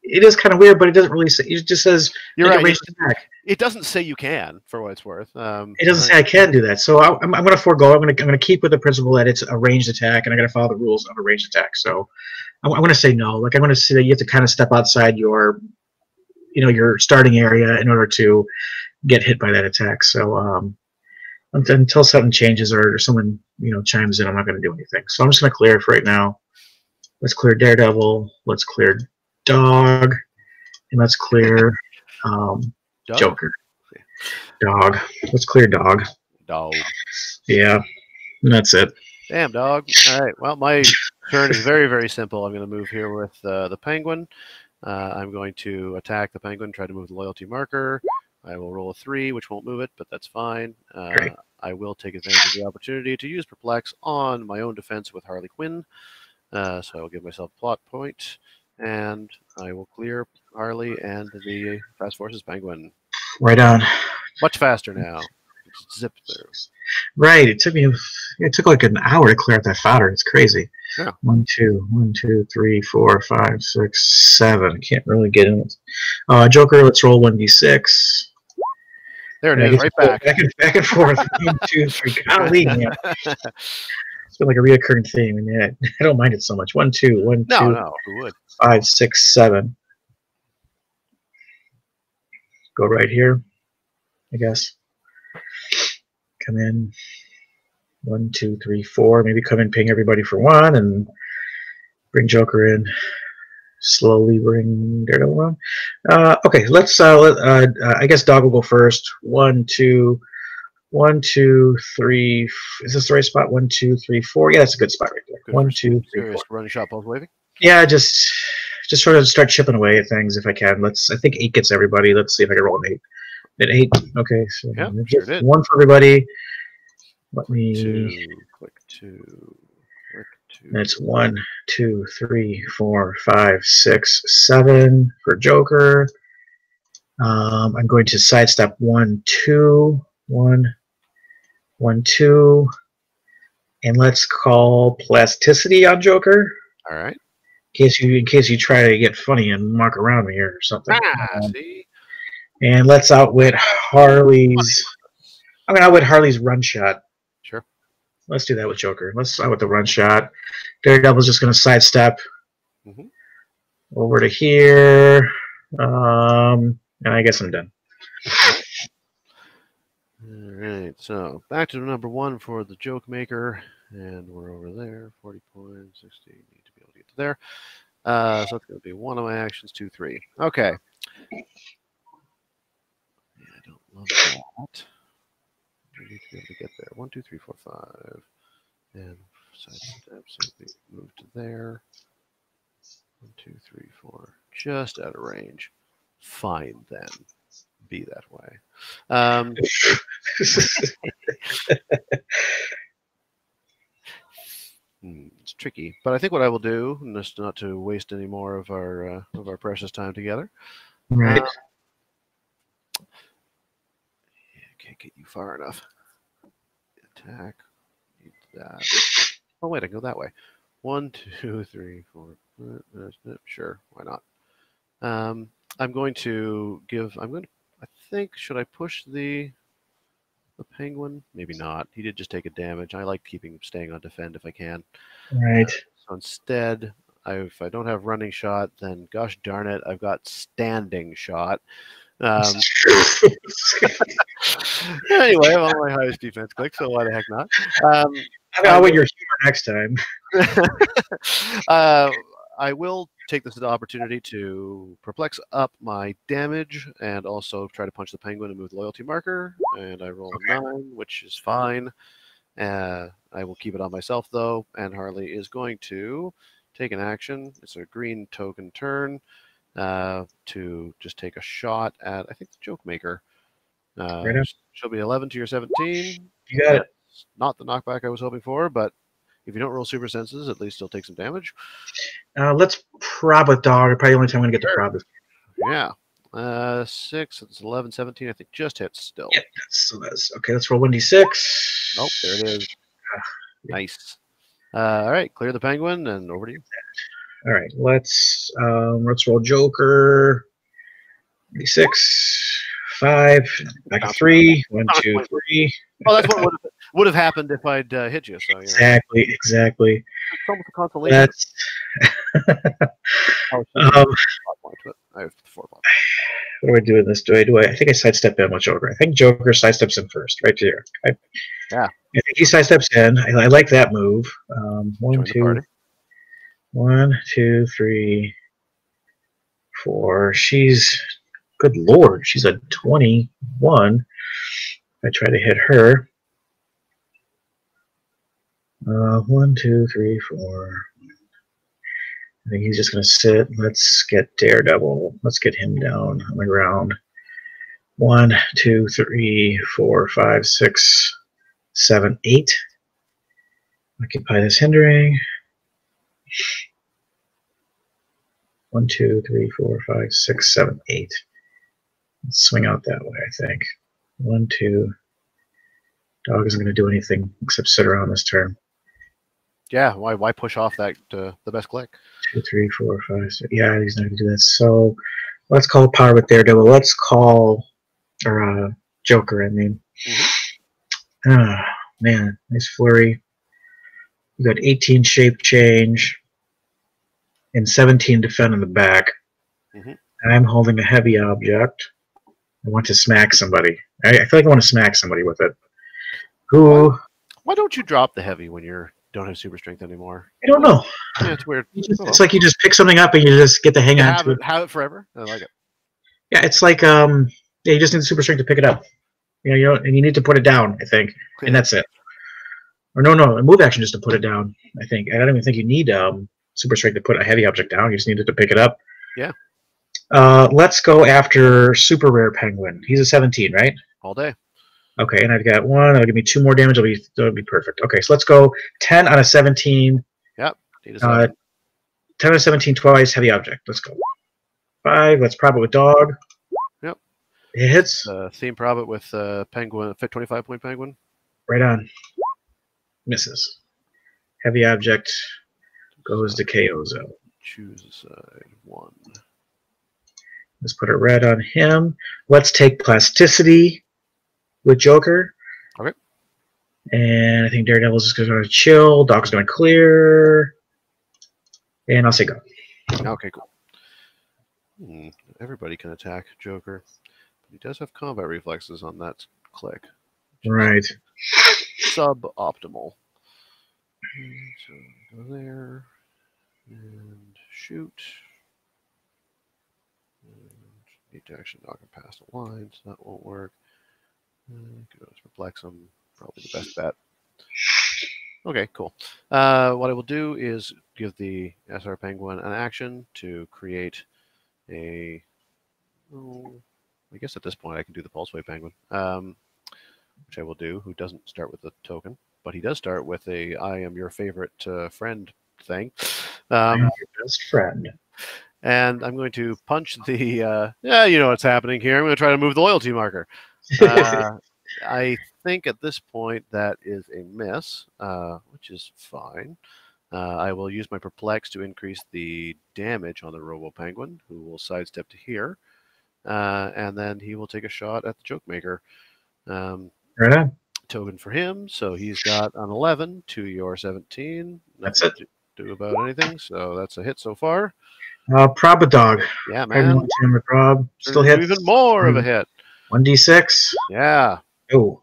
it is kind of weird, but it doesn't really say. It just says you're right. Ranged attack. It doesn't say you can, for what it's worth. It doesn't say I can do that. So I'm going to forego. I'm going to keep with the principle that it's a ranged attack, and I'm going to follow the rules of a ranged attack. So I'm going to say no. Like I'm going to say that you have to kind of step outside your, your starting area in order to get hit by that attack. So until something changes or someone chimes in, I'm not going to do anything. So I'm just going to clear it for right now. Let's clear Daredevil. Let's clear Dog, and let's clear Joker. Dog. Let's clear Dog. Dog. Yeah, and that's it. Damn, dog. All right. Well, my turn is very, very simple. I'm going to move here with the penguin. I'm going to attack the penguin, try to move the loyalty marker. I will roll a 3, which won't move it, but that's fine. I will take advantage of the opportunity to use Perplex on my own defense with Harley Quinn. So I will give myself a plot point, and I will clear Harley and the Fast Forces penguin. Right on. Much faster now. Zip through. Right. It took like an hour to clear out that fodder. It's crazy. Yeah. 1, 2, 3, 4, 5, 6, 7. Can't really get in it. Joker, let's roll 1d6. There it is, right back. Back and forth. 1, 2, 3. Golly, man. It's been like a reoccurring theme, and yeah, I don't mind it so much. 1, 2, 1, 2. No, who would? 5, 6, 7. Go right here, I guess. Come in. 1, 2, 3, 4. Maybe come in, ping everybody for 1, and bring Joker in. Slowly bring Daredevil on. Okay, let's. I guess Dog will go first. 1, 2. 1, 2, 3. Is this the right spot? 1, 2, 3, 4. Yeah, that's a good spot right there. Good 1, 2, 3, 4. Running shot, both waving. Yeah, just sort of start chipping away at things if I can. I think 8 gets everybody. Let's see if I can roll an 8. At 8. Okay, so yeah, sure did. 1 for everybody. Let me. Click 2. That's 1, 2, 3, 4, 5, 6, 7 for Joker. I'm going to sidestep 1, 2, 1, 1, 2, and let's call plasticity on Joker. All right. In case you try to get funny and muck around me or something. See? And let's outwit Harley's. I'm gonna outwit Harley's run shot. Sure. Let's do that with Joker. Let's outwit the run shot. Daredevil's just gonna sidestep over to here. And I guess I'm done. All right, so back to number 1 for the joke maker, and we're over there. 40 points, 60. Need to be able to get to there. So it's going to be one of my actions, 2, 3. Okay. Yeah, I don't love that. I need to be able to get there. 1, 2, 3, 4, 5. And sidestep, so we move to there. 1, 2, 3, 4. Just out of range. Fine, then. Be that way. It's tricky, but I think what I will do, just not to waste any more of our precious time together. Right. Can't get you far enough. Attack. Need that. Oh wait, I can go that way. 1, 2, 3, 4. Sure, why not? I'm going to give. I think should I push the penguin? Maybe not. He did just take a damage. I like staying on defend if I can. Right. So instead, if I don't have running shot, then gosh darn it, I've got standing shot. Anyway, I'm on my highest defense click, so why the heck not? I'll wait your humor next time. I will take this as an opportunity to perplex up my damage and also try to punch the penguin and move the loyalty marker. And I roll a 9, which is fine. I will keep it on myself, though. And Harley is going to take an action. It's a green token turn to just take a shot at, I think, the joke maker. Right up. She'll be 11 to your 17. You got it. Not the knockback I was hoping for, but if you don't roll super senses, at least you'll take some damage. Let's prob with dog. Probably the only time I'm going to get to prob this. Yeah. 6, it's 11, 17, I think just hits still. Yeah, so that's okay. Let's roll 1d6. Nope, there it is. Nice. All right, clear the penguin and over to you. All right, let's roll Joker. D6, 5, back to 3. 1, 2, 3. Oh, that's what would have happened if I'd hit you. So exactly. It's almost a consolation. That's. I have 4 points. What do I do in this? I think I sidestep in with Joker. I think Joker sidesteps in first, right there. Yeah. I think he sidesteps in. I like that move. 1, 2, 3, 4. She's, good lord, she's a 21. I try to hit her. 1, 2, 3, 4. I think he's just going to sit. Let's get Daredevil. Let's get him down on the ground. 1, 2, 3, 4, 5, 6, 7, 8. Occupy this hindering. 1, 2, 3, 4, 5, 6, 7, 8. Let's swing out that way, I think. 1, 2. Dog isn't going to do anything except sit around this turn. Yeah, why push off that the best click? 2, 3, 4, 5, 6. Yeah, he's not going to do that. So let's call power with Daredevil. Let's call Joker. I mean, man, nice flurry. You got 18 shape change and 17 defend in the back. And I'm holding a heavy object. I want to smack somebody. I feel like I want to smack somebody with it. Who? Why don't you drop the heavy when you don't have super strength anymore? I don't know. Yeah, it's weird. It's like you just pick something up and you just get to hang on to it. Have it forever. I like it. Yeah, it's like you just need super strength to pick it up. And you need to put it down, I think, and that's it. Or no, a move action just to put it down. I think I don't even think you need super strength to put a heavy object down. You just needed to pick it up. Yeah. Let's go after super rare penguin. He's a 17, right? All day. Okay, and I've got 1. That'll give me 2 more damage. That'll be perfect. Okay, so let's go 10 on a 17. Yep. 10 on a 17 twice. Heavy object. Let's go. 5. Let's prob it with dog. Yep. It hits. Theme prob it with penguin. Fit 25-point penguin. Right on. Misses. Heavy object goes to KO zone. Choose a side. 1. Let's put a red on him. Let's take plasticity with Joker. Okay. And I think Daredevil's just going to chill. Dog's going to clear. And I'll say go. Okay, cool. Everybody can attack Joker. But he does have combat reflexes on that click. Right. Suboptimal. So go there. And shoot. And need to actually knock him past the line, so that won't work. Could always perplex him. Probably the best bet. Okay, cool. What I will do is give the SR Penguin an action to create a... Oh, I guess at this point I can do the Pulse Wave Penguin, which I will do, who doesn't start with a token, but he does start with a I am your favorite friend thing. I am your best friend. And I'm going to punch the... yeah, you know what's happening here. I'm going to try to move the loyalty marker. I think at this point that is a miss, which is fine. I will use my Perplex to increase the damage on the Robo Penguin, who will sidestep to here. And then he will take a shot at the Joke Maker. Right on. Token for him, so he's got an 11 to your 17. That's Nothing it. to do about anything, so that's a hit so far. Prob a dog. Yeah, man. Prob. Still hits. Even more of a hit. 1d6. Yeah. Oh.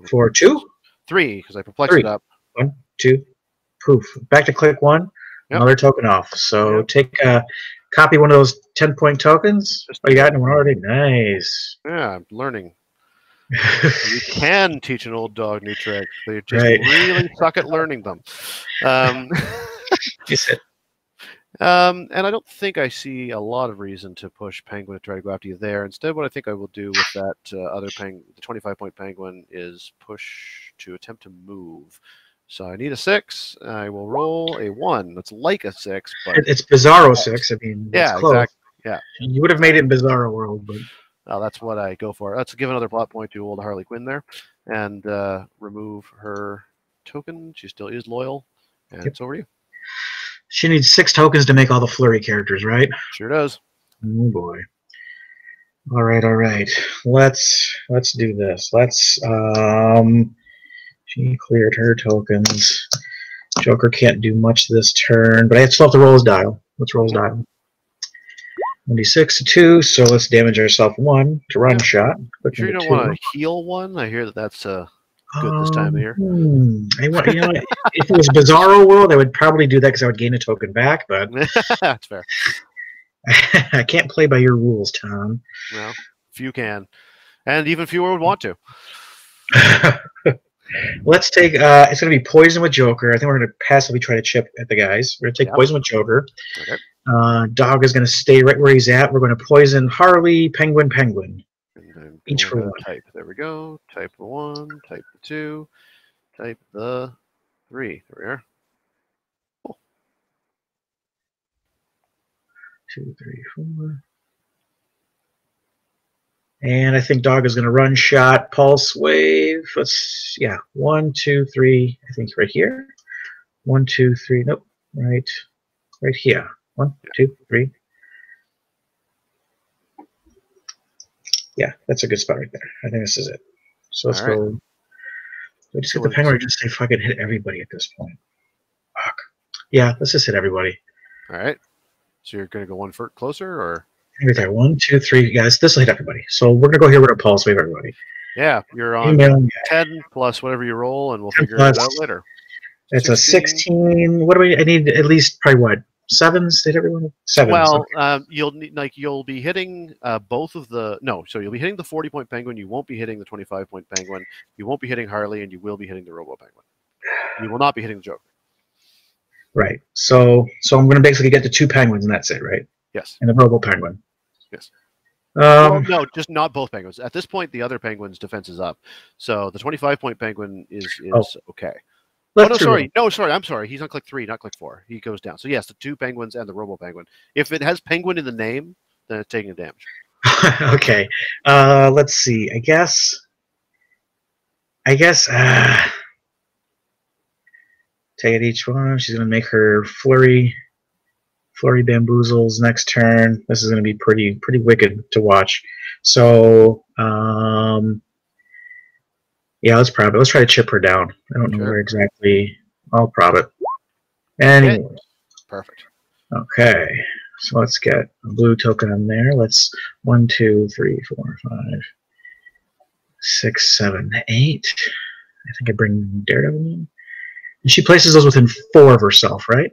For 2? 3, because I perplexed it up. 1, 2. Poof. Back to click 1. Yep. Another token off. So Yep. take copy one of those 10-point tokens. Oh, you got one already? Nice. Yeah, I'm learning. You can teach an old dog new tricks. They just Right. really suck at learning them. You said. And I don't think I see a lot of reason to push Penguin to try to go after you there. Instead, what I think I will do with that other Penguin, the 25-point Penguin, is push to attempt to move. So I need a 6. I will roll a 1. That's like a 6, but It's Bizarro 6. I mean, yeah, close. exactly. Yeah, You would have made it in Bizarro World, but that's what I go for. Let's give another plot point to old Harley Quinn there, and remove her token. She still is loyal, and it's over to you. she needs 6 tokens to make all the flurry characters, right? Sure does. Oh boy. All right. Let's do this. She cleared her tokens. Joker can't do much this turn, but I still have to roll his dial. Let's roll his dial. 1d6 to 2, so let's damage ourselves 1 to run shot. You sure you don't want to heal 1? I hear that's good this time of year. If it was Bizarro World, I would probably do that because I would gain a token back, but that's fair. I can't play by your rules, Tom. Well, few can, and even fewer would want to. Let's take. It's going to be poison with Joker. I think we're going to passively try to chip at the guys. We're going to take poison with Joker. Okay. Dog is going to stay right where he's at. We're going to poison Harley, Penguin. Each for 1. Type. There we go. Type the 1. Type the 2. Type the 3. There we are. Cool. 2, 3, 4. And I think Dog is going to run shot, pulse wave. 1, 2, 3. I think right here. 1, 2, 3. Nope. Right here. 1, 2, 3. Yeah, that's a good spot right there. I think this is it. So let's go. We just get the Penguin to just say fucking hit everybody at this point. Fuck. Yeah, let's just hit everybody. All right. So you're going to go 1 foot closer, or? Right there. 1, 2, 3. Guys, this will hit everybody. So we're going to go here with a pulse wave everybody. Yeah, you're on 10 plus whatever you roll, and we'll figure it out later. It's 16. A 16. What do I need? At least probably what? 7s? Did everyone? 7s. Well, you'll be hitting both of the So you'll be hitting the 40-point Penguin. You won't be hitting the 25-point Penguin. You won't be hitting Harley, and you will be hitting the Robo Penguin. You will not be hitting the Joker. Right. So I'm going to basically get the 2 Penguins, and that's it, right? Yes. And the Robo Penguin. Yes. Well, no, just not both Penguins. At this point, the other Penguin's defense is up. So the 25-point Penguin is okay. I'm sorry. He's on click 3, not click 4. He goes down. So yes, the 2 Penguins and the Robo Penguin. If it has Penguin in the name, then it's taking damage. Okay. Let's see. I guess. Take it each one. She's gonna make her flurry bamboozles next turn. This is gonna be pretty wicked to watch. So yeah, let's try to chip her down. I don't know where exactly. I'll prob it. Anyway. Okay. Perfect. Okay. So let's get a blue token on there. Let's 1, 2, 3, 4, 5, 6, 7, 8. I think I bring Daredevil in. And she places those within 4 of herself, right?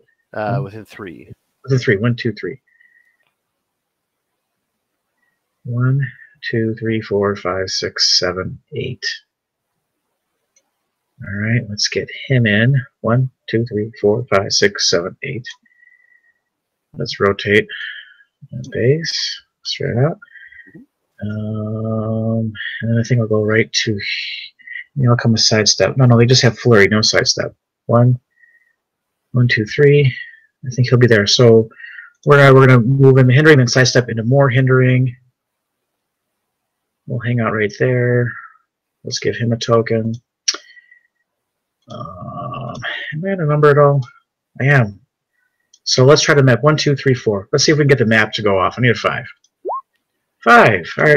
Within 3. The 3. 1, 2, 3. 1, 2, 3, 4, 5, 6, 7, 8. All right, let's get him in. 1, 2, 3, 4, 5, 6, 7, 8. Let's rotate the base straight out. And then I think I'll go right to. I'll come with sidestep. No, they just have flurry, no sidestep. 1, 1, 2, 3. I think he'll be there. So we're gonna move in the hindering, then sidestep into more hindering. We'll hang out right there. Let's give him a token. Am I going to number it all? I am. So let's try to map 1, 2, 3, 4. Let's see if we can get the map to go off. I need a 5. 5. All right,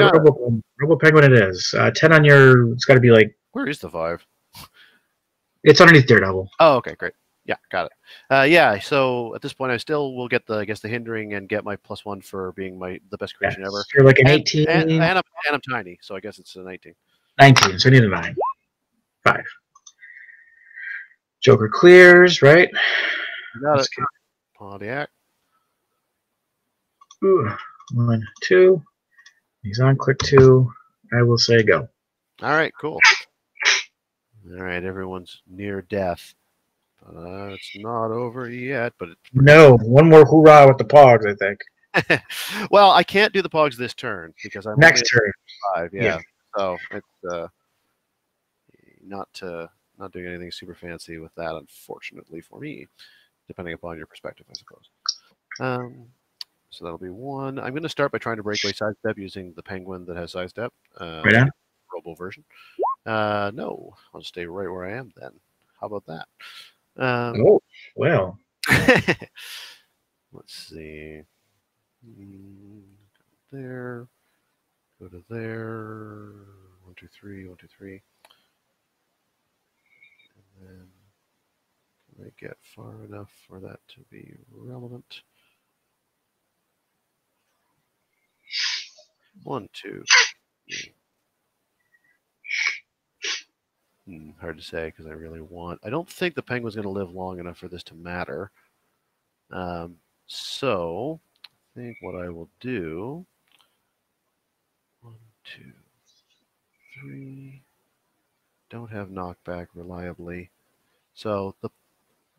Robo Penguin it is. 10 on your. It's got to be like. Where is the 5? It's underneath Daredevil. Oh, okay, great. Yeah, got it. Yeah, so at this point, I still will get the hindering and get my +1 for being the best creation ever. You're like an 18. And I'm tiny, so I guess it's a 19. 19. So I need a 9. 5. Joker clears, right? You got it. Pontiac. Ooh, 1, 2. He's on click 2. I will say go. All right, cool. All right, everyone's near death. It's not over yet, but it's no, one more hoorah with the Pogs, I think. Well, I can't do the Pogs this turn because I'm next turn. 5. Yeah, so it's not doing anything super fancy with that, unfortunately for me, depending upon your perspective, I suppose. So that'll be 1. I'm going to start by trying to break away sidestep using the penguin that has sidestep. Right on. Robo version. No, I'll stay right where I am then. How about that? Oh, well. Let's see. There. Go to there. 1, 2, 3. 1, 2, 3. And then can I get far enough for that to be relevant? 1, 2, 3. Hard to say because I really want. I don't think the penguin's going to live long enough for this to matter. So I think what I will do. 1, 2, 3. Don't have knockback reliably. So the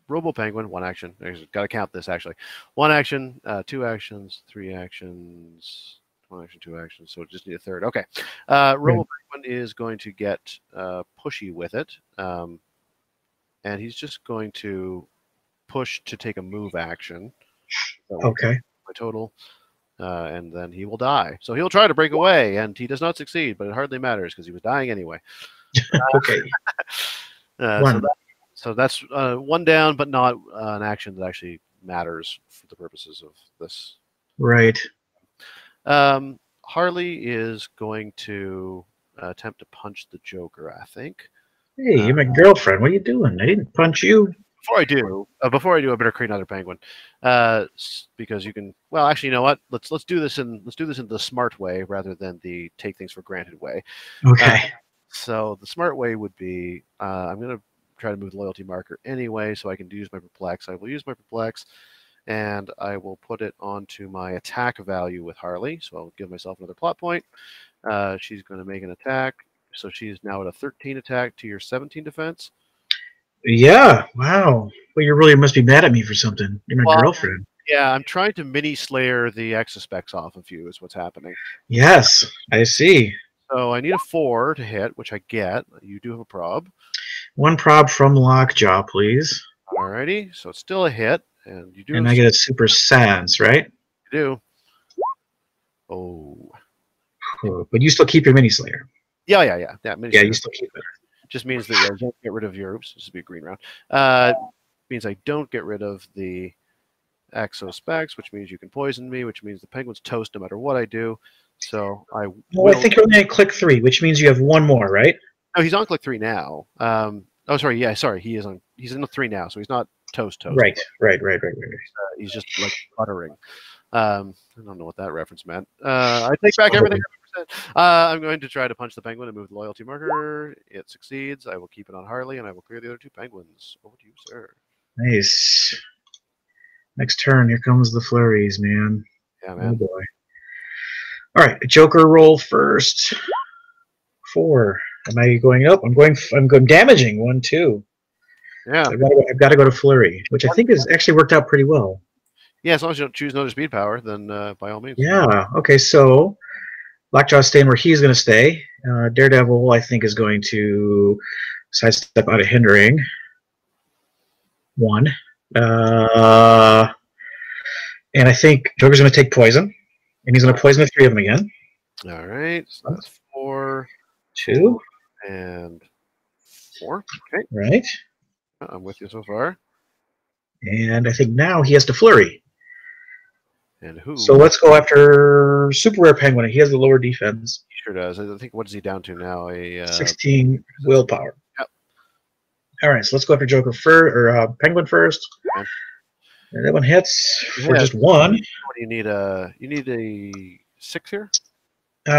Robo Penguin, 1 action. Got to count this actually. 1 action, 2 actions, 3 actions. 1 action, 2 actions, so just need a third. Okay. Robo Penguin is going to get pushy with it. And he's just going to push to take a move action. Okay. My total. And then he will die. So he'll try to break away, and he does not succeed, but it hardly matters because he was dying anyway. Okay. So that's 1 down, but not an action that actually matters for the purposes of this. Right. Harley is going to attempt to punch the Joker, I think. Hey, you're my girlfriend. What are you doing? I didn't punch you. Before I do, I better create another penguin, because you can. Well, actually, you know what? Let's do this in the smart way rather than the take things for granted way. Okay. So the smart way would be I'm going to try to move the loyalty marker anyway, so I can use my perplex. I will use my perplex, and I will put it onto my attack value with Harley. So I'll give myself another plot point. She's going to make an attack, so she's now at a 13 attack to your 17 defense. Yeah. Wow. Well, you really must be mad at me for something. You're my girlfriend. Yeah, I'm trying to mini slayer the exospects off of you is what's happening. Yes, I see. So I need a 4 to hit, which I get. You do have a prob. 1 prob from Lockjaw, please. Alrighty, so it's still a hit, and you do. And I get a super sense, right? You do. Oh. But you still keep your mini slayer. Yeah. Yeah, you still keep it. Just means that I don't get rid of your. Oops, this would be a green round. Means I don't get rid of the exospecs, which means you can poison me, which means the penguin's toast no matter what I do. So I. Well, I think you're only at click 3, which means you have 1 more, right? No, he's on click 3 now. Oh, sorry. Yeah, sorry. He's in the 3 now, so he's not toast. Right. He's just like buttering. I don't know what that reference meant. I take back everything I said. I'm going to try to punch the penguin and move the loyalty marker. It succeeds. I will keep it on Harley, and I will clear the other 2 penguins. Over to you, sir. Nice. Next turn, here comes the flurries, man. Yeah, Oh man. boy. All right, Joker roll first. 4. Am I going up? I'm going damaging 1, 2. Yeah. So I've got to go to flurry, which I think has actually worked out pretty well. Yeah, as long as you don't choose another speed power, then by all means. Yeah. Okay. So Lockjaw's staying where he's going to stay. Daredevil, I think, is going to sidestep out of hindering. 1. And I think Joker's going to take poison, and he's going to poison the 3 of them again. All right. So that's 4, 2, and 4. Okay. right? I'm with you so far. And I think now he has to flurry. And who? So let's go after Super Rare Penguin. He has the lower defense. He sure does. I think, what is he down to now? 16 willpower. Yep. All right, so let's go after Joker first, or Penguin first. Okay. And that one hits for just 1. What do you need? You need a 6 here.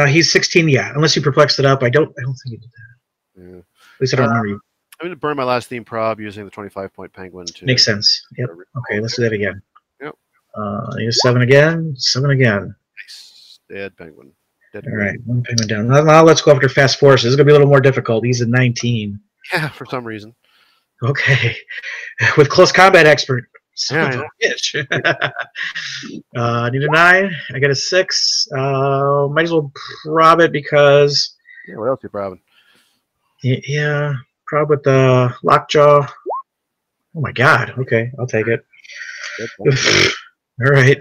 He's 16, yeah. Unless you perplexed it up, I don't think he did that. Yeah. At least I don't remember you. I'm going to burn my last theme prob using the 25-point penguin to. Makes sense. Yep. Okay, let's do that again. Yep. Here's 7 again. 7 again. Nice. Dead penguin. Dead All right, 1 penguin down. Now let's go after Fast Forces. This is going to be a little more difficult. He's a 19. Yeah, for some reason. Okay. With close combat expert. Yeah, Bitch. Need a 9. I get a 6. Might as well prob it because. Yeah, what else you probbing? Yeah, prob with the Lockjaw. Oh my god. Okay, I'll take it. All right.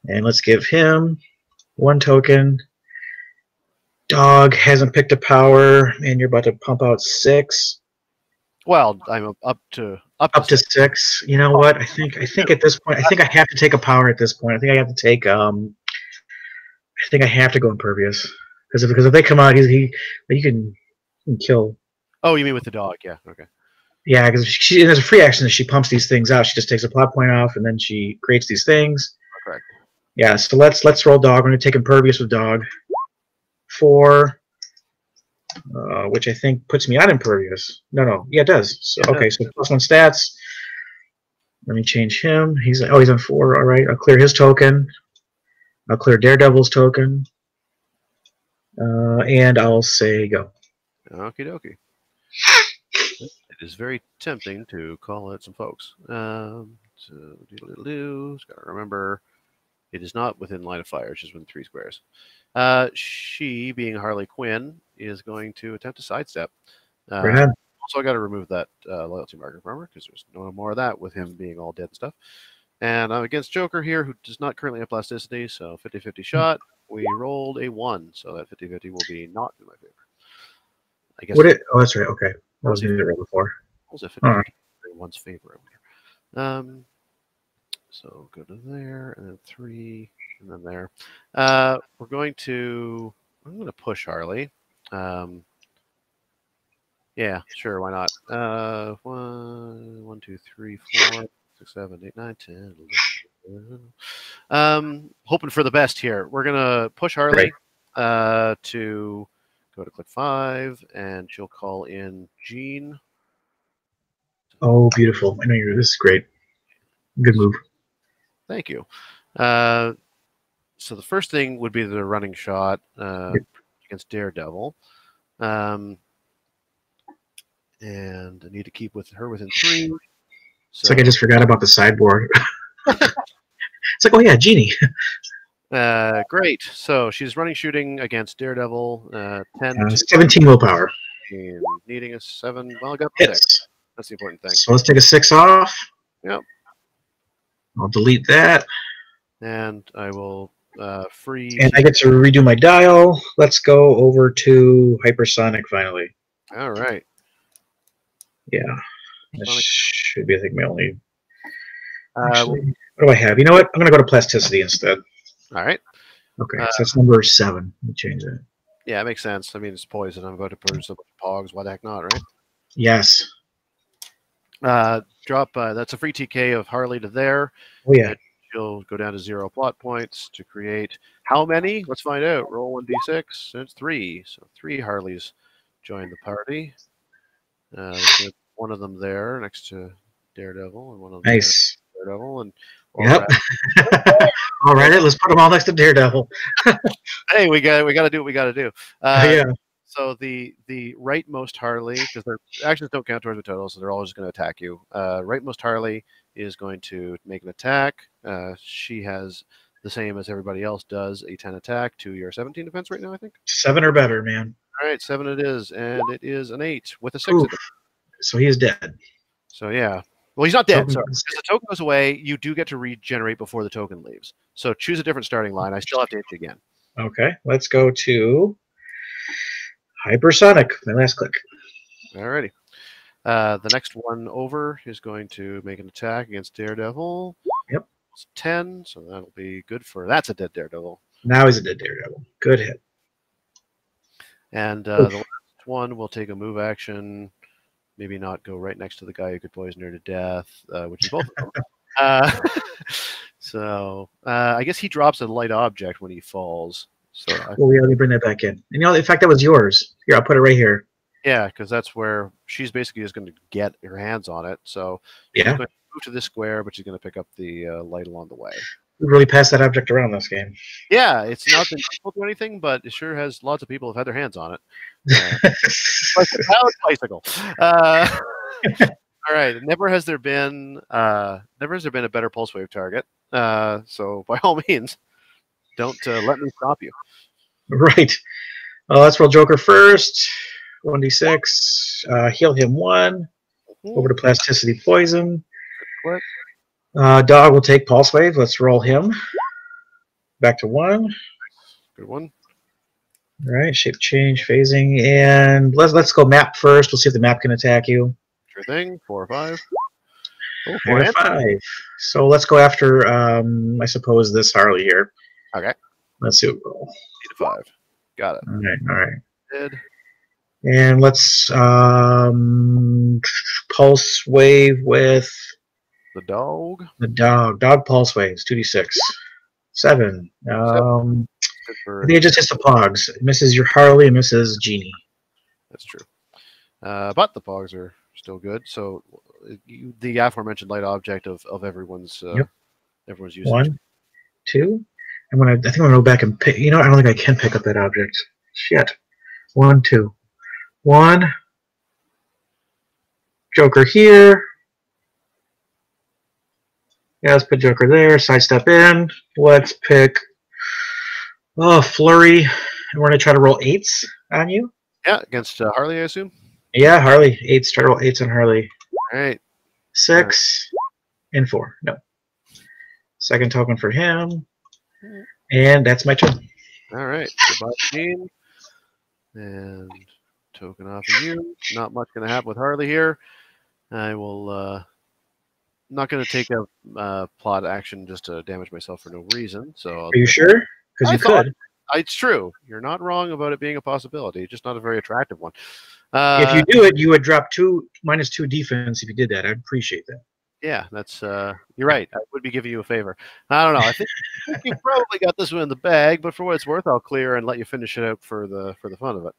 And let's give him 1 token. Dog hasn't picked a power, and you're about to pump out 6. Well, I'm up to 6. You know what? I think at this point, I think I have to take a power at this point. I think I have to take. I think I have to go impervious because if they come out, you can kill. Oh, you mean with the dog? Yeah. Okay. Yeah, because there's a free action that she pumps these things out. She just takes a plot point off, and then she creates these things. Correct. Yeah. So let's roll dog. We're gonna take impervious with dog. 4. Which I think puts me on impervious. No. Yeah, it does. So Yeah, okay, so +1 stats. Let me change him. He's on 4. All right, I'll clear his token. I'll clear Daredevil's token. And I'll say go. Okie dokie. It is very tempting to call out some folks. So doodle-doo. Got to remember, it is not within line of fire. It's just within 3 squares. She, being Harley Quinn, is going to attempt to sidestep. Also, I got to remove that loyalty marker from her because there's no more of that with him being all dead and stuff. And I'm against Joker here, who does not currently have plasticity, so 50-50 shot. We rolled a 1, so that 50-50 will be not in my favor. I guess. Oh, that's right. Okay, that was me roll before. What was it? 50 in one's favor over here. So go to there, and then 3, and then there. We're going to. I'm going to push Harley. Yeah, sure, why not? 1, 2, 3, 4, 6, 7, 8, 9, 10, 11. Hoping for the best here. We're gonna push Harley to go to click 5, and she'll call in Jean. Oh, beautiful! I know this is great. Good move. Thank you. So the first thing would be the running shot against Daredevil. And I need to keep with her within 3. So, it's like I just forgot about the sideboard. It's like, oh yeah, Genie. Great. So she's running shooting against Daredevil. 10. 17 willpower. Needing a 7. Well, I got the 6. That's the important thing. So let's take a 6 off. Yep. I'll delete that. And I will free. And I get to redo my dial. Let's go over to hypersonic finally. All right. Yeah. That should be, I think, my only. Actually, what do I have? You know what? I'm going to go to plasticity instead. All right. Okay, so that's number 7. Let me change that. Yeah, it makes sense. I mean, it's poison. I'm about to produce a bunch of pogs. Why the heck not, right? Yes. Drop. That's a free TK of Harley to there. Oh, yeah. She'll go down to 0 plot points to create how many? Let's find out. Roll 1d6. And it's 3. So 3 Harleys join the party. One of them there next to Daredevil, and one of them nice. Daredevil, and Yep. All right, let's put them all next to Daredevil. Hey, we got to do what we got to do. Yeah. So the rightmost Harley, because their actions don't count towards the total, so they're all just going to attack you. Rightmost Harley is going to make an attack. She has the same as everybody else does, a 10 attack to your 17 defense right now, I think. 7 or better, man. All right, 7 it is, and it is an 8 with a 6 in it. So he is dead. So yeah. Well, he's not dead. Token Sorry. As the token goes away, you do get to regenerate before the token leaves. So choose a different starting line. I still have to hit you again. Okay, let's go to Hypersonic. My last click. Alrighty. The next one over is going to make an attack against Daredevil. Yep. It's 10, so that'll be good for... That's a dead Daredevil. Now he's a dead Daredevil. Good hit. And the last one will take a move action. Maybe not go right next to the guy who could poison her to death, which is both of them. So I guess he drops a light object when he falls. So Well, yeah, let me bring that back in. And you know, in fact, that was yours. Here, I'll put it right here. yeah, because that's where she's basically just going to get her hands on it. So she's Yeah. going to move to this square, but she's going to pick up the light along the way. We really passed that object around this game. Yeah, it's not been useful to anything, but it sure has lots of people have had their hands on it. Like a powered bicycle. All right. Never has there been a better pulse wave target. So by all means, don't let me stop you. Right. Let's roll Joker first. 1d6. Heal him 1. Over to Plasticity Poison. Click. Dog will take Pulse Wave. Let's roll him. Back to 1. Good one. All right. Shape change, phasing, and let's go map first. We'll see if the map can attack you. Sure thing. 4 or 5. Oh, 4 or 5. So let's go after, I suppose, this Harley here. Okay. Let's see what we roll. 8 to 5. Got it. All right. All right. Dead. And let's Pulse Wave with The dog. the dog. Dog Pulse Waves. 2d6. 7. Good for, I think it just hits the Pogs. It misses your Harley and misses Genie. that's true. But the pogs are still good. So the aforementioned light object of everyone's everyone's usage. 1, 2. I think I'm gonna go back and pick. You know, I don't think I can pick up that object. Shit. 1, 2. 1. Joker here. Yeah, let's put Joker there. Sidestep in. Let's pick Flurry. And we're gonna try to roll 8s on you. Yeah, against Harley, I assume. Yeah, Harley. 8s. Try to roll 8s on Harley. All right. 6 and 4. No. Second token for him. And that's my turn. All right. Goodbye, Gene. And token off of you. Not much going to happen with Harley here. I will not going to take a plot action just to damage myself for no reason. So Are you sure? Because you could. It's true. You're not wrong about it being a possibility. Just not a very attractive one. If you do it, you would drop -2 defense if you did that. I'd appreciate that. Yeah, that's you're right. I would be giving you a favor. I don't know. I think you probably got this one in the bag, but for what it's worth, I'll clear and let you finish it out for the fun of it.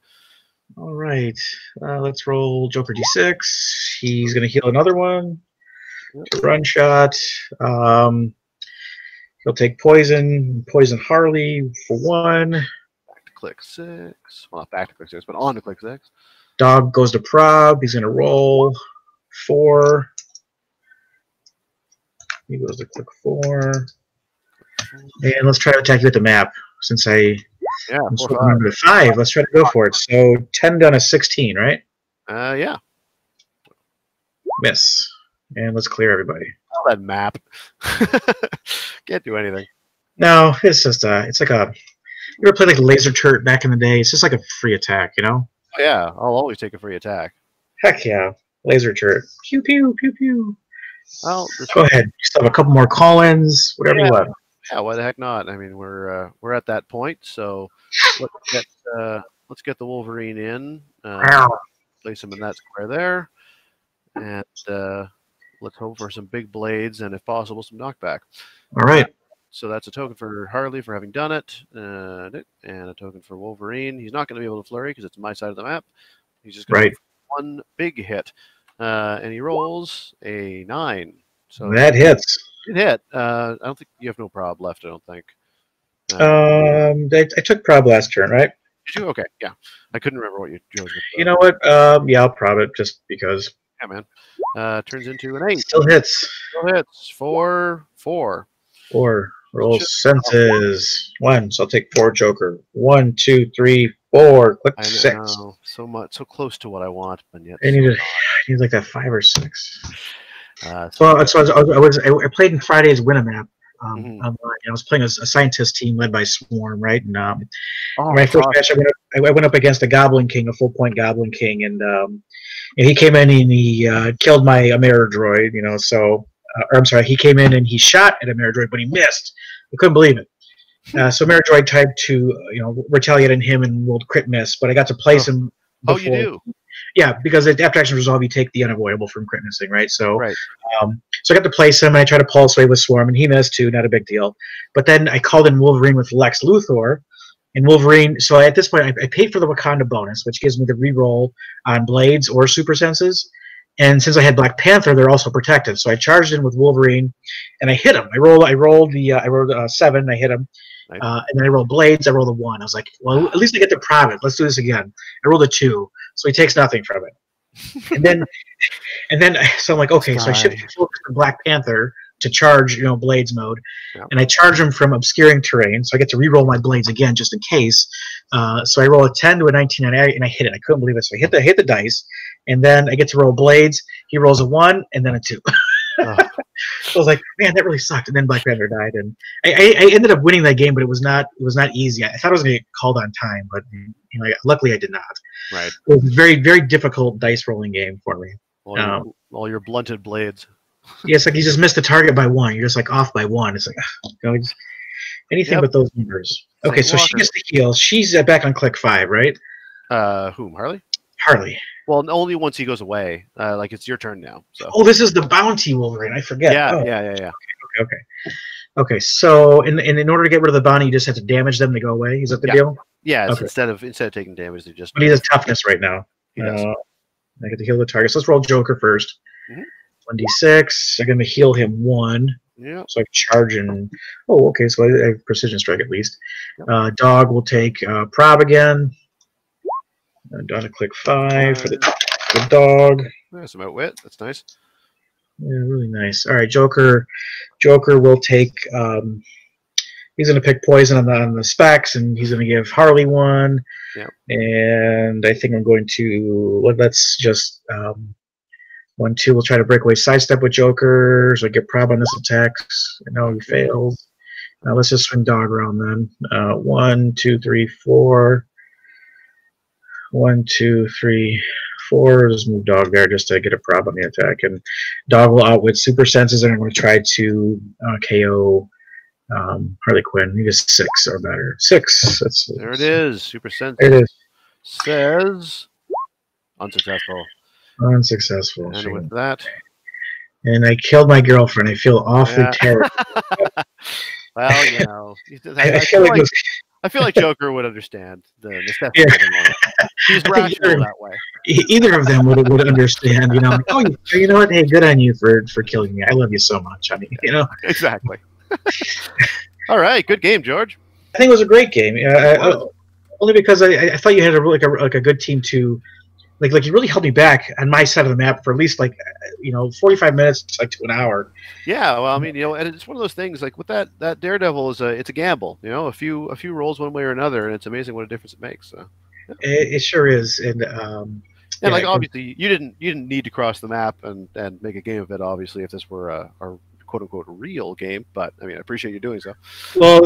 All right. Let's roll Joker d6. He's going to heal another one. Run shot. He'll take poison. Poison Harley for 1. Back to click 6. Well, not back to click 6, but on to click 6. Dog goes to prob. He's going to roll 4. He goes to click 4. And let's try to attack you with the map. Since I'm 4, 5. Let's try to go for it. So 10 done a 16, right? Yeah. Miss. And let's clear everybody. Oh, that map. Can't do anything. No, it's just it's like a. You ever played like Laser Turret back in the day? It's just like a free attack, you know? Oh, yeah, I'll always take a free attack. Heck yeah, Laser Turret. Pew pew pew pew. Well, Go ahead. You still have a couple more call-ins, whatever you want. Yeah, why the heck not? I mean, we're at that point, so let's get the Wolverine in. Place him in that square there, and let's hope for some big blades and, if possible, some knockback. All right. So that's a token for Harley for having done it, and a token for Wolverine. He's not going to be able to flurry because it's my side of the map. He's just going to one big hit, and he rolls a 9. So that hits. It hit. I don't think you have no prob left. I don't think. I took prob last turn, right? Did you? Okay, yeah. I couldn't remember what you chose. You know what? Yeah, I'll prob it just because. Yeah, man. Turns into an 8. Still hits. Still hits. 4, 4. 4. Roll senses. 1. So I'll take 4 Joker. 1, 2, 3, 4. Click 6. So much, so close to what I want, but yet. I need like that 5 or 6. So I played in Friday's Winamap. Online. I was playing a scientist team led by Swarm, right? And my first match, I went up against a Goblin King, a full-point Goblin King, and he came in and he killed my Ameridroid. You know, so or I'm sorry, he came in and he shot at Ameridroid, but he missed. I couldn't believe it. So Ameridroid tried to retaliate on him and rolled crit miss, but I got to place him. Before. Oh, you do. Yeah, because after action resolve, you take the unavoidable from crit missing, right? So, right. So I got to place him, and I tried to pulse away with Swarm, and he missed too, not a big deal. But then I called in Wolverine with Lex Luthor, and Wolverine. So at this point, I paid for the Wakanda bonus, which gives me the reroll on blades or super senses. And since I had Black Panther, they're also protected. So I charged in with Wolverine, and I hit him. I rolled 7. I hit him. Nice. And then I rolled blades. I rolled a 1. I was like, well, at least I get to prov it. Let's do this again. I rolled a 2, so he takes nothing from it. and then so I'm like, okay, so I shifted focus from Black Panther to charge, blades mode, and I charge him from obscuring terrain, so I get to re-roll my blades again just in case. So I roll a 10 to a 19, and I hit it. I couldn't believe it. So I hit the dice, and then I get to roll blades. He rolls a 1 and then a 2. Oh. So I was like, man, that really sucked. And then Black Panther died, and I ended up winning that game, but it was not easy. I thought I was going to get called on time, but luckily I did not. Right. It was a very, very difficult dice rolling game for me. All your blunted blades. Yeah, it's like you just missed the target by 1. You're just like off by 1. It's like anything but those numbers. Okay, so she gets the heal. She's back on click 5, right? Whom? Harley? Harley. Well, only once he goes away. Like it's your turn now. So. Oh, this is the bounty Wolverine. I forget. Yeah, oh. yeah. Okay. So, in order to get rid of the bounty, you just have to damage them to go away. Is that the deal? Yeah. Okay. Instead of taking damage, they just. But he has toughness right now. He does. I get to heal the target. So let's roll Joker first. 1d6. I'm going to heal him 1. Yeah. So I charge and. Oh, okay. So I have precision strike at least. Yep. Dog will take prob again. Down to click 5 for the dog. Yeah, some outwit. That's nice. Yeah, really nice. All right, Joker will take. He's going to pick poison on the specs, and he's going to give Harley 1. Yeah. And I think I'm going to let's just 1, 2. We'll try to break away sidestep with Joker, so I get prob on this attack. No, he fails. Now let's just swing dog around then. 1, 2, 3, 4. 1, 2, 3, 4. Just move dog there just to get a prob on the attack, and dog will outwit super senses, and I'm going to try to KO Harley Quinn. He gets 6 or better. 6. There it is. Super senses. There it is. Says unsuccessful. Unsuccessful. And with that, and I killed my girlfriend. I feel awfully terrible. Well, I feel like Joker would understand the necessity of the moment. He's rational that way. Either of them would understand. Like, oh, you know what? Hey, good on you for killing me. I love you so much, honey. Exactly. All right, good game, George. I think it was a great game. Only because I thought you had a good team to. Like you really held me back on my side of the map for at least 45 minutes to an hour. Yeah, well, I mean, and it's one of those things like with that Daredevil it's a gamble. A few rolls one way or another, and it's amazing what a difference it makes. So yeah. It sure is, and obviously you didn't need to cross the map and make a game of it. Obviously, if this were a quote unquote real game, but I mean, I appreciate you doing so. Well,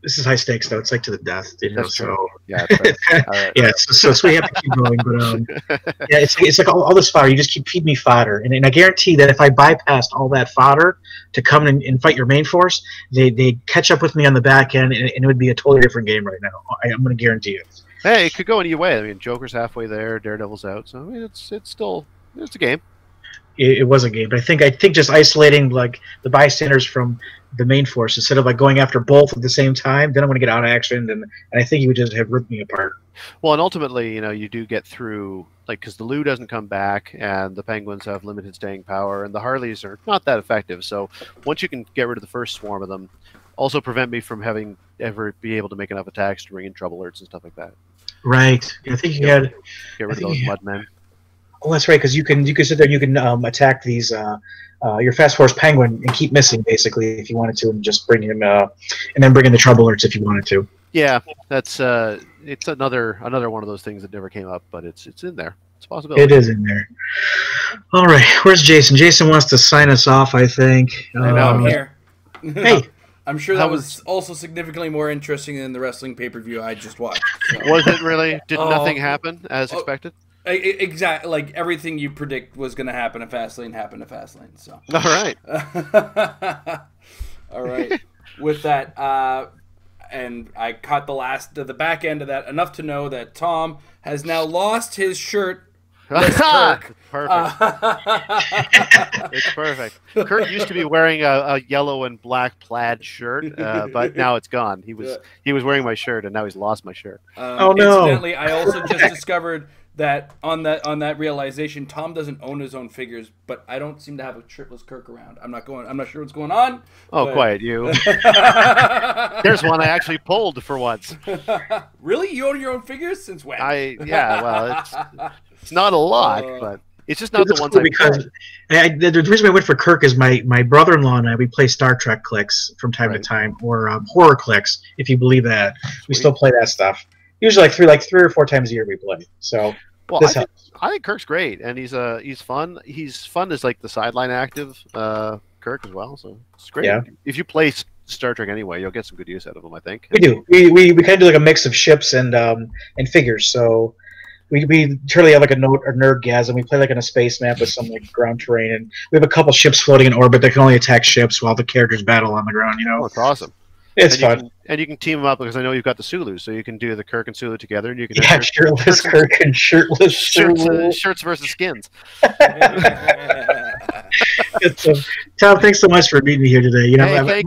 this is high stakes though. It's like to the death, That's so true. Yeah, that's right. All right. Yeah. So we have to keep going, but yeah, it's like all this fodder. You just keep feeding me fodder, and I guarantee that if I bypassed all that fodder to come and fight your main force, they catch up with me on the back end, and it would be a totally different game right now. I'm going to guarantee it. Hey, it could go any way. I mean, Joker's halfway there, Daredevil's out, so I mean, it's a game. it was a game. But I think just isolating like the bystanders from the main force instead of like going after both at the same time, then I'm going to get out of action, and I think he would just have ripped me apart. Well, and ultimately, you know, you do get through, like, because the Lou doesn't come back, and the Penguins have limited staying power, and the Harleys are not that effective. So once you can get rid of the first swarm of them, also prevent me from having ever be able to make enough attacks to bring in trouble alerts and stuff like that. Right. I think you had get rid of those mudmen. Oh, that's right, because you can sit there and you can attack these your fast force penguin and keep missing basically if you wanted to, and just bring him and then bring in the trouble alerts if you wanted to. Yeah, that's it's another one of those things that never came up, but it's in there. It's a possibility. It is in there. All right, where's Jason? Jason wants to sign us off, I think. I know, I'm here. Hey. I'm sure that was also significantly more interesting than the wrestling pay-per-view I just watched. So. Was it really? Did nothing happen as expected? Exactly. Like, everything you predict was going to happen at Fastlane happened at Fastlane. So. All right. All right. With that, and I caught the back end of that enough to know that Tom has now lost his shirt. Perfect. It's perfect. Kurt used to be wearing a yellow and black plaid shirt, but now it's gone. He was wearing my shirt, and now he's lost my shirt. Oh no! Incidentally, I also just discovered that on that realization, Tom doesn't own his own figures, but I don't seem to have a shirtless Kirk around. I'm not sure what's going on. Oh, but... quiet you. There's one I actually pulled for once. Really? You own your own figures? Since when? Yeah. Well, it's not a lot, but it's just not the ones cool because the reason I went for Kirk is my brother-in-law and I, we play Star Trek Clix from time to time, or horror Clix, if you believe that. We still play that stuff. Usually like three or four times a year we play. So well, I think Kirk's great, and he's fun. He's fun as like the sideline active Kirk as well. So it's great. Yeah. If you play Star Trek anyway, you'll get some good use out of him, I think. We do. We kind of do like a mix of ships and figures. So we truly have like a nerdgasm. We play like on a space map with some like ground terrain, and we have a couple ships floating in orbit that can only attack ships while the characters battle on the ground. You know, it's awesome. It's fun. And you can team them up because I know you've got the Sulus, so you can do the Kirk and Sulu together, and you can shirtless Kirk and shirtless Sulu. Shirts versus skins. Tom, thanks so much for meeting me here today. You know, hey,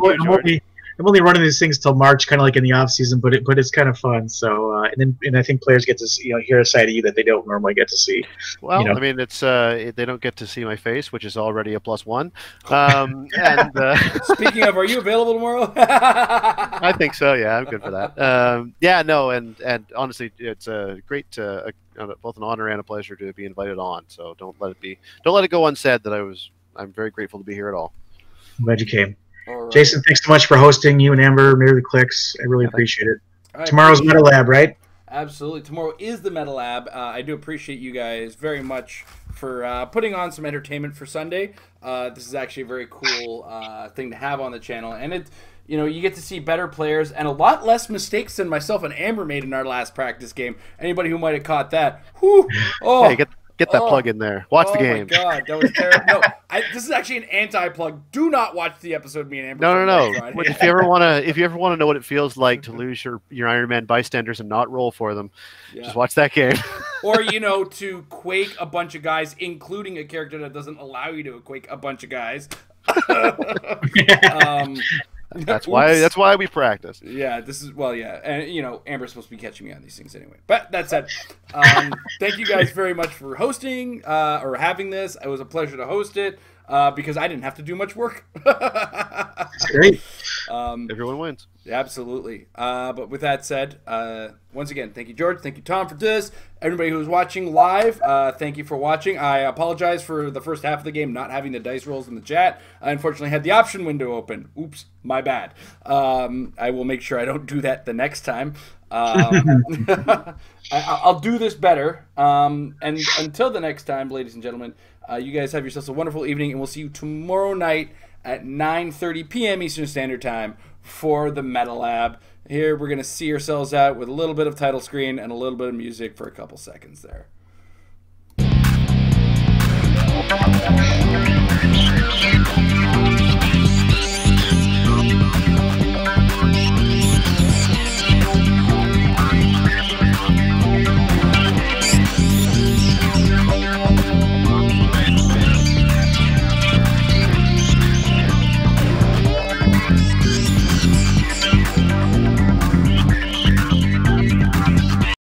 I'm only running these things till March, kind of like in the off season, but it's kind of fun. So and I think players get to see, hear a side of you that they don't normally get to see. Well, I mean, it's they don't get to see my face, which is already a +1. And speaking of, are you available tomorrow? I think so. Yeah, I'm good for that. Yeah, no, and honestly, it's great, both an honor and a pleasure to be invited on. So don't let it go unsaid that I'm very grateful to be here at all. I'm glad you came. Right. Jason, thanks so much for hosting. You and Amber, Mary the Clix. I really appreciate it. Right, tomorrow's Meta Lab, right? Absolutely. Tomorrow is the Meta Lab. I do appreciate you guys very much for putting on some entertainment for Sunday. This is actually a very cool thing to have on the channel, and you get to see better players and a lot less mistakes than myself and Amber made in our last practice game. Anybody who might have caught that, whew, oh. Hey, get that plug in there. Watch the game. Oh my god, that was terrible. No, this is actually an anti-plug. Do not watch the episode me and Amber. No. If you ever want to know what it feels like to lose your Iron Man bystanders and not roll for them, just watch that game. Or to quake a bunch of guys, including a character that doesn't allow you to quake a bunch of guys. That's why we practice. Yeah, and Amber's supposed to be catching me on these things anyway. But that said, thank you guys very much for hosting or having this. It was a pleasure to host it because I didn't have to do much work. That's great. Everyone wins. Absolutely. But with that said, once again, thank you, George. Thank you, Tom, for this. Everybody who's watching live, thank you for watching. I apologize for the first half of the game not having the dice rolls in the chat. I unfortunately had the option window open. Oops, my bad. I will make sure I don't do that the next time. I'll do this better. And until the next time, ladies and gentlemen, you guys have yourselves a wonderful evening, and we'll see you tomorrow night at 9:30 p.m. Eastern Standard Time for the Meta Lab. Here we're going to see ourselves out with a little bit of title screen and a little bit of music for a couple seconds there.